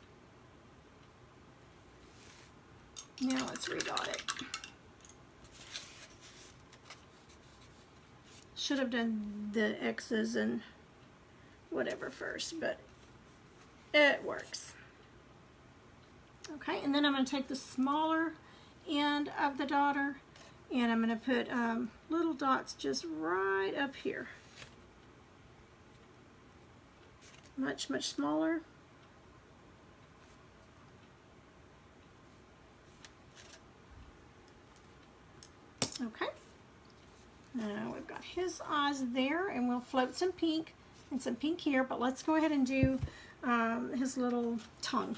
Now let's redot it. Should have done the X's and whatever first, but it works. Okay, and then I'm going to take the smaller end of the daughter and I'm going to put little dots just right up here. much, much smaller. Okay. Now we've got his eyes there, and we'll float some pink and some pink here, but let's go ahead and do his little tongue.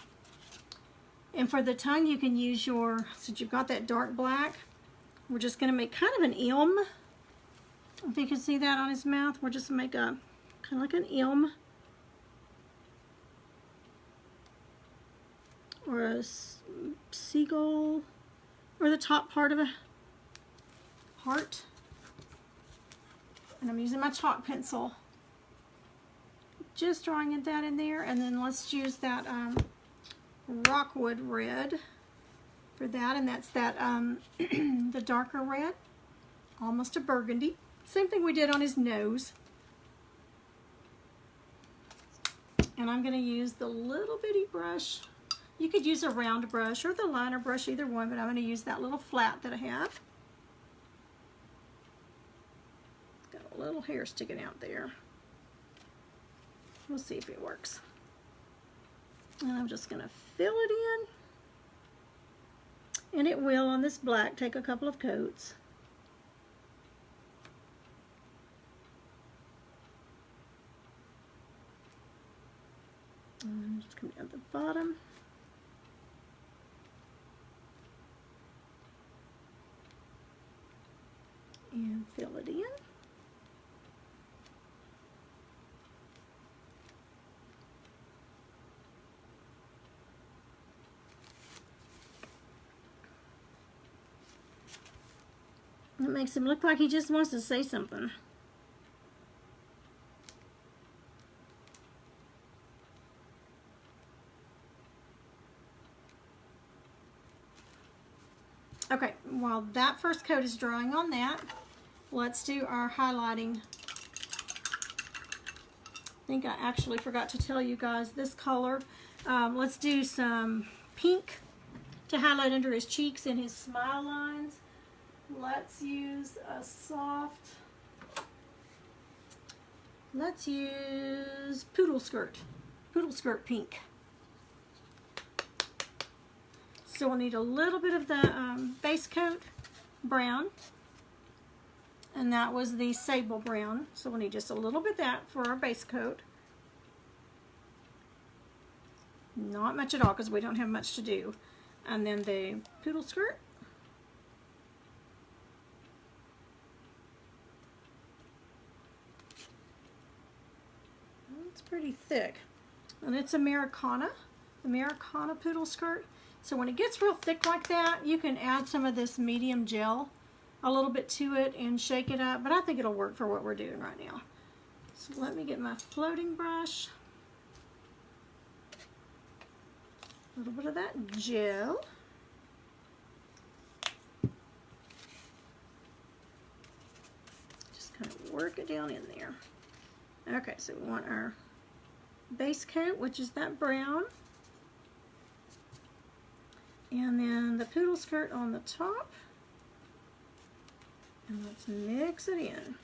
And for the tongue, you can use your, since you've got that dark black, we're just going to make kind of an M. If you can see that on his mouth, we're just going to make a kind of like an M. Or a seagull, or the top part of a heart. And I'm using my chalk pencil, just drawing that in there. And then let's use that rockwood red for that, and that's that the darker red, almost a burgundy. Same thing we did on his nose. And I'm going to use the little bitty brush. You could use a round brush or the liner brush, either one, but I'm going to use that little flat that I have. Got a little hair sticking out there. We'll see if it works. And I'm just going to fill it in. And it will, on this black, take a couple of coats. And then just come down the bottom. And fill it in. It makes him look like he just wants to say something. Okay, while that first coat is drying on that, let's do our highlighting. I think I actually forgot to tell you guys this color. Let's do some pink to highlight under his cheeks and his smile lines. Let's use a soft, let's use poodle skirt pink. So we'll need a little bit of the base coat brown, and that was the sable brown. So we'll need just a little bit of that for our base coat. Not much at all because we don't have much to do. And then the poodle skirt. It's pretty thick. And it's Americana poodle skirt. So when it gets real thick like that, you can add some of this medium gel a little bit to it and shake it up, but I think it'll work for what we're doing right now. So let me get my floating brush. A little bit of that gel. Just kind of work it down in there. Okay, so we want our base coat, which is that brown. And then the poodle skirt on the top. And let's mix it in.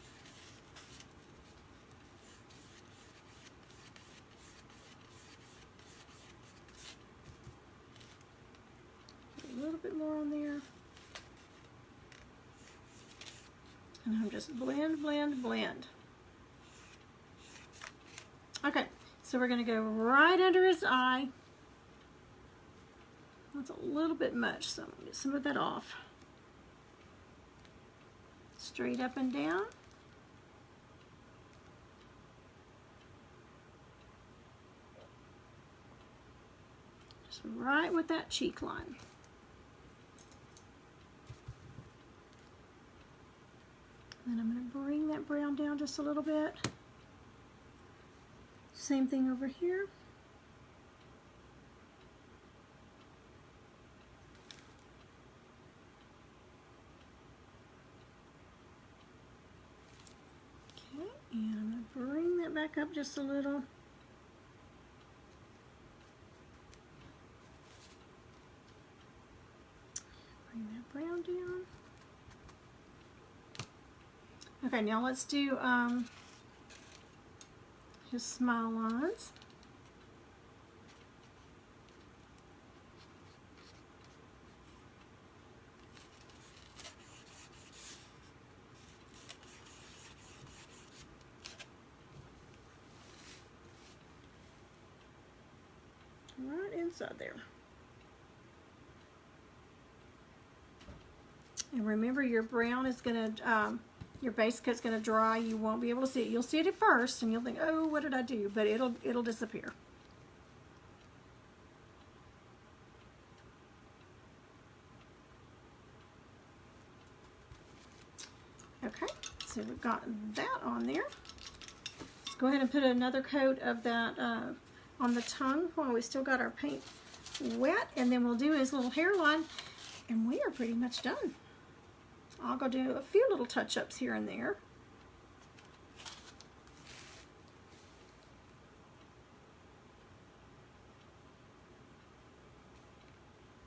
A little bit more on there. And I'm just blend, blend, blend. Okay, so we're going to go right under his eye. That's a little bit much, so I'm going to get some of that off. Straight up and down. Just right with that cheek line. Then I'm going to bring that brown down just a little bit. Same thing over here. Okay, and I'm going to bring that back up just a little. Bring that brown down. Okay, now let's do his smile lines. right inside there. And remember, your brown is going to, your base coat's going to dry. You won't be able to see it. You'll see it at first, and you'll think, oh, what did I do? But it'll disappear. Okay, so we've got that on there. Let's go ahead and put another coat of that on the tongue while we still got our paint wet, and then we'll do his little hairline, and we are pretty much done. I'll go do a few little touch-ups here and there.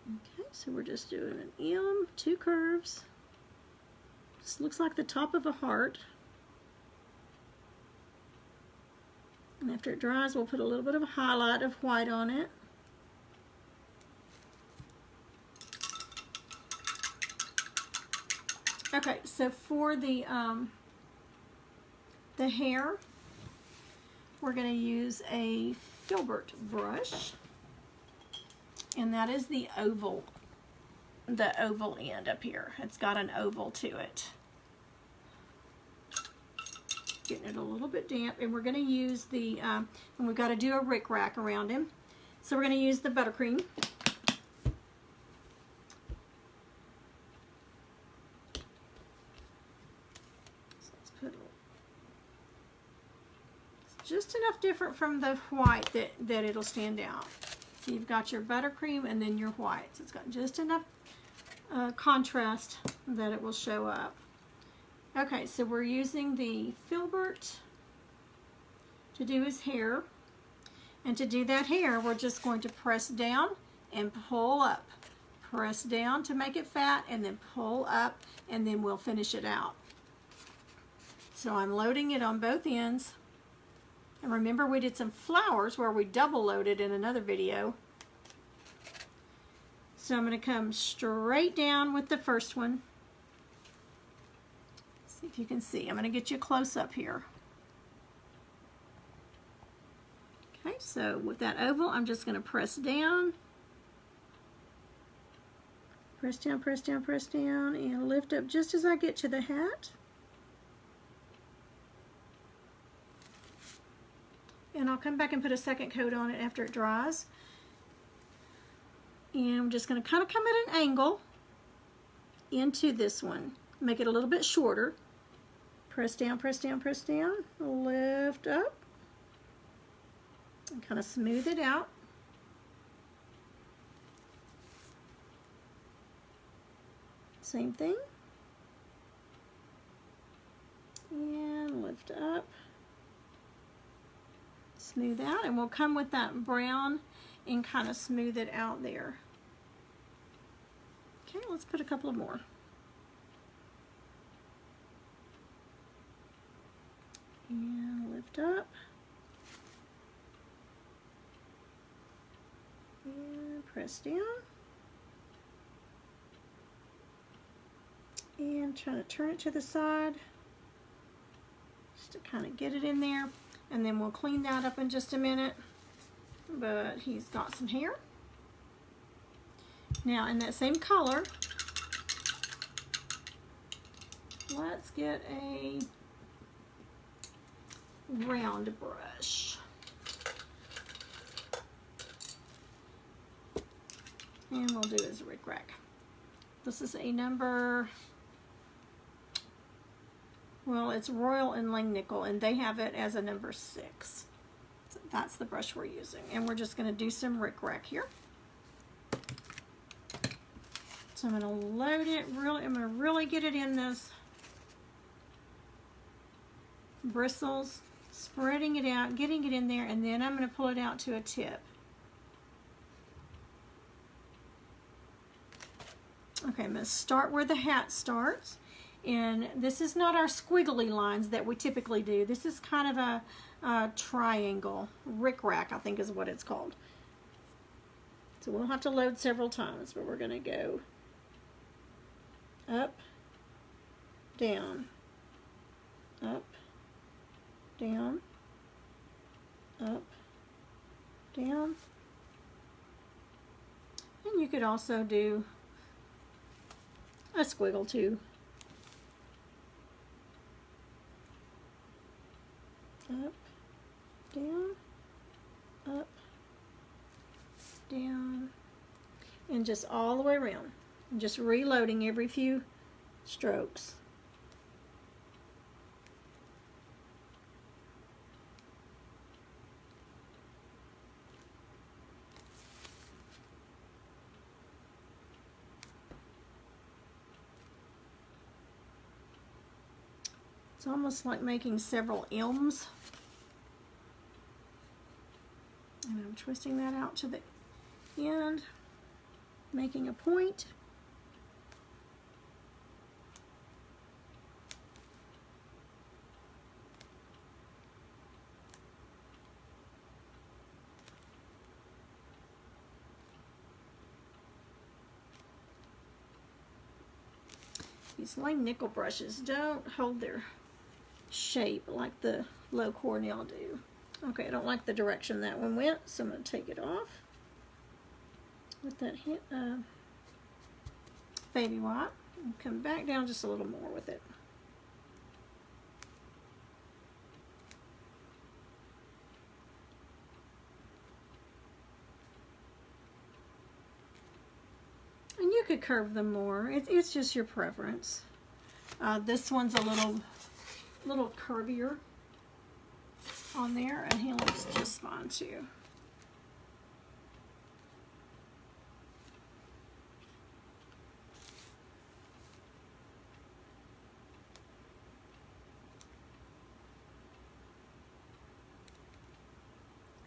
Okay, so we're just doing an M, 2 curves. This looks like the top of a heart. And after it dries, we'll put a little bit of a highlight of white on it. Okay, so for the hair, we're going to use a filbert brush, and that is the oval end up here. It's got an oval to it. Getting it a little bit damp, and we're going to use the, and we've got to do a rickrack around him. So we're going to use the buttercream. So let's put it's just enough different from the white that it'll stand out. So you've got your buttercream and then your white. So it's got just enough contrast that it will show up. Okay, so we're using the filbert to do his hair. And to do that hair, we're just going to press down and pull up. Press down to make it fat, and then pull up, and then we'll finish it out. So I'm loading it on both ends. And remember, we did some flowers where we double loaded in another video. So I'm going to come straight down with the first one. See if you can see. I'm going to get you close up here. Okay, so with that oval, I'm just going to press down. Press down, press down, press down, and lift up just as I get to the hat. And I'll come back and put a second coat on it after it dries. And I'm just going to kind of come at an angle into this one. Make it a little bit shorter. Press down, press down, press down. Lift up. And kind of smooth it out. Same thing. And lift up. Smooth out. And we'll come with that brown and kind of smooth it out there. Okay, let's put a couple of more. And lift up. And press down. And trying to turn it to the side. Just to kind of get it in there. And then we'll clean that up in just a minute. But he's got some hair. Now in that same color, let's get a round brush. And we'll do his rickrack. This is a number, well, it's Royal and Langnickel, and they have it as a number 6. So that's the brush we're using. And we're just going to do some rickrack here. So I'm going to load it really, I'm going to really get it in those bristles, spreading it out, getting it in there, and then I'm going to pull it out to a tip. Okay, I'm going to start where the hat starts, and this is not our squiggly lines that we typically do. This is kind of a triangle, rickrack I think is what it's called. So we'll have to load several times, but we're going to go up, down, up, down, up, down, you could also do a squiggle too. Up, down, up, down, and just all the way around. And just reloading every few strokes. It's almost like making several M's. And I'm twisting that out to the end, making a point. These lame nickel brushes don't hold their shape like the low Cornell do. Okay, I don't like the direction that one went, so I'm going to take it off with that baby wipe and come back down just a little more with it. And you could curve them more. It's just your preference. This one's a little curvier on there, and he looks just fine too.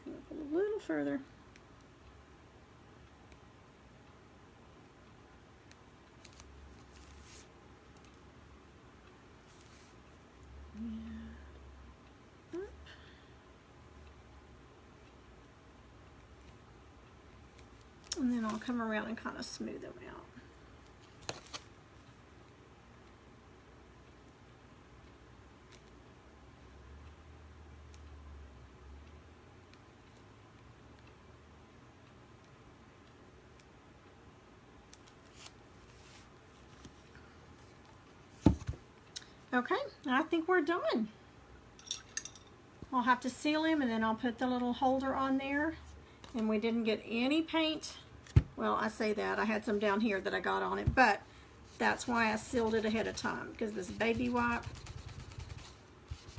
Come up a little further. And then I'll come around and kind of smooth them out. Okay, I think we're done. I'll have to seal him, and then I'll put the little holder on there. And we didn't get any paint. Well, I say that. I had some down here that I got on it, but that's why I sealed it ahead of time, because this baby wipe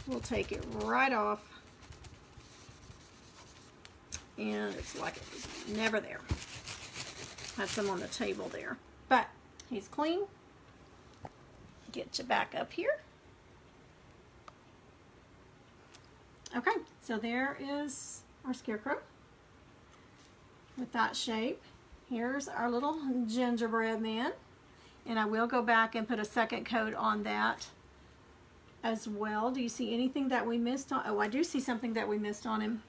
will take it right off. And it's like it was never there. Had some on the table there. But he's clean. Get you back up here. Okay, so there is our scarecrow with that shape. Here's our little gingerbread man, and I will go back and put a second coat on that as well. Do you see anything that we missed on? Oh, I do see something that we missed on him.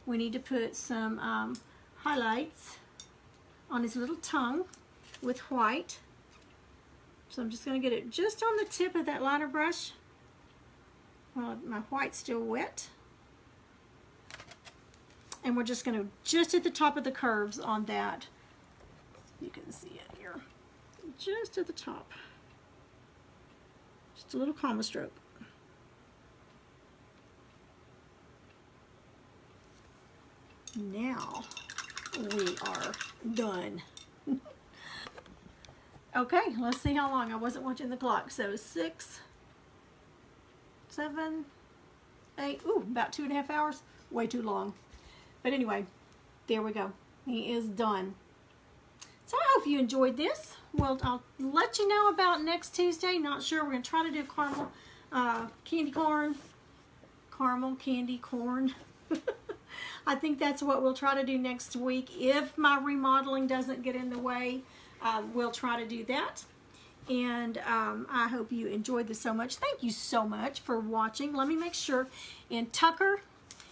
We need to put some highlights on his little tongue with white. So I'm just going to get it just on the tip of that liner brush while my white's still wet. And we're just going to, just at the top of the curves on that, you can see it here, just at the top. Just a little comma stroke. Now we are done. Okay, let's see how long. I wasn't watching the clock. So 6, 7, 8, ooh, about 2.5 hours. Way too long. But anyway, there we go. He is done. So I hope you enjoyed this. Well, I'll let you know about next Tuesday. Not sure. We're going to try to do caramel candy corn. Caramel candy corn. I think that's what we'll try to do next week. If my remodeling doesn't get in the way, we'll try to do that. And I hope you enjoyed this so much. Thank you so much for watching. Let me make sure. And Tucker,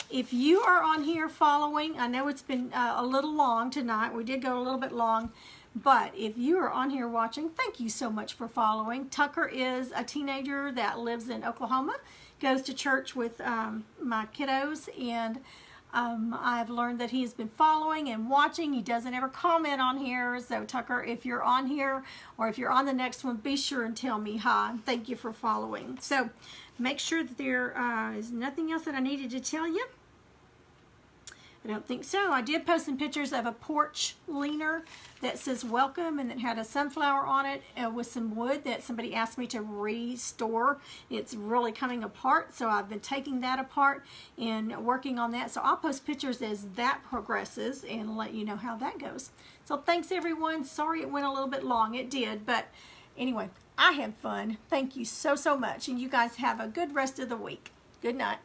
if you are on here following, I know it's been a little long tonight. We did go a little bit long. But if you are on here watching, thank you so much for following. Tucker is a teenager that lives in Oklahoma, goes to church with my kiddos, and I've learned that he has been following and watching. He doesn't ever comment on here. So Tucker, if you're on here or if you're on the next one, be sure and tell me hi. Thank you for following. So make sure that there is nothing else that I needed to tell you. I don't think so. I did post some pictures of a porch leaner that says welcome, and it had a sunflower on it with some wood that somebody asked me to restore. It's really coming apart, so I've been taking that apart and working on that. So I'll post pictures as that progresses and let you know how that goes. So thanks everyone. Sorry it went a little bit long. It did, but anyway, I had fun. Thank you so much, and you guys have a good rest of the week. Good night.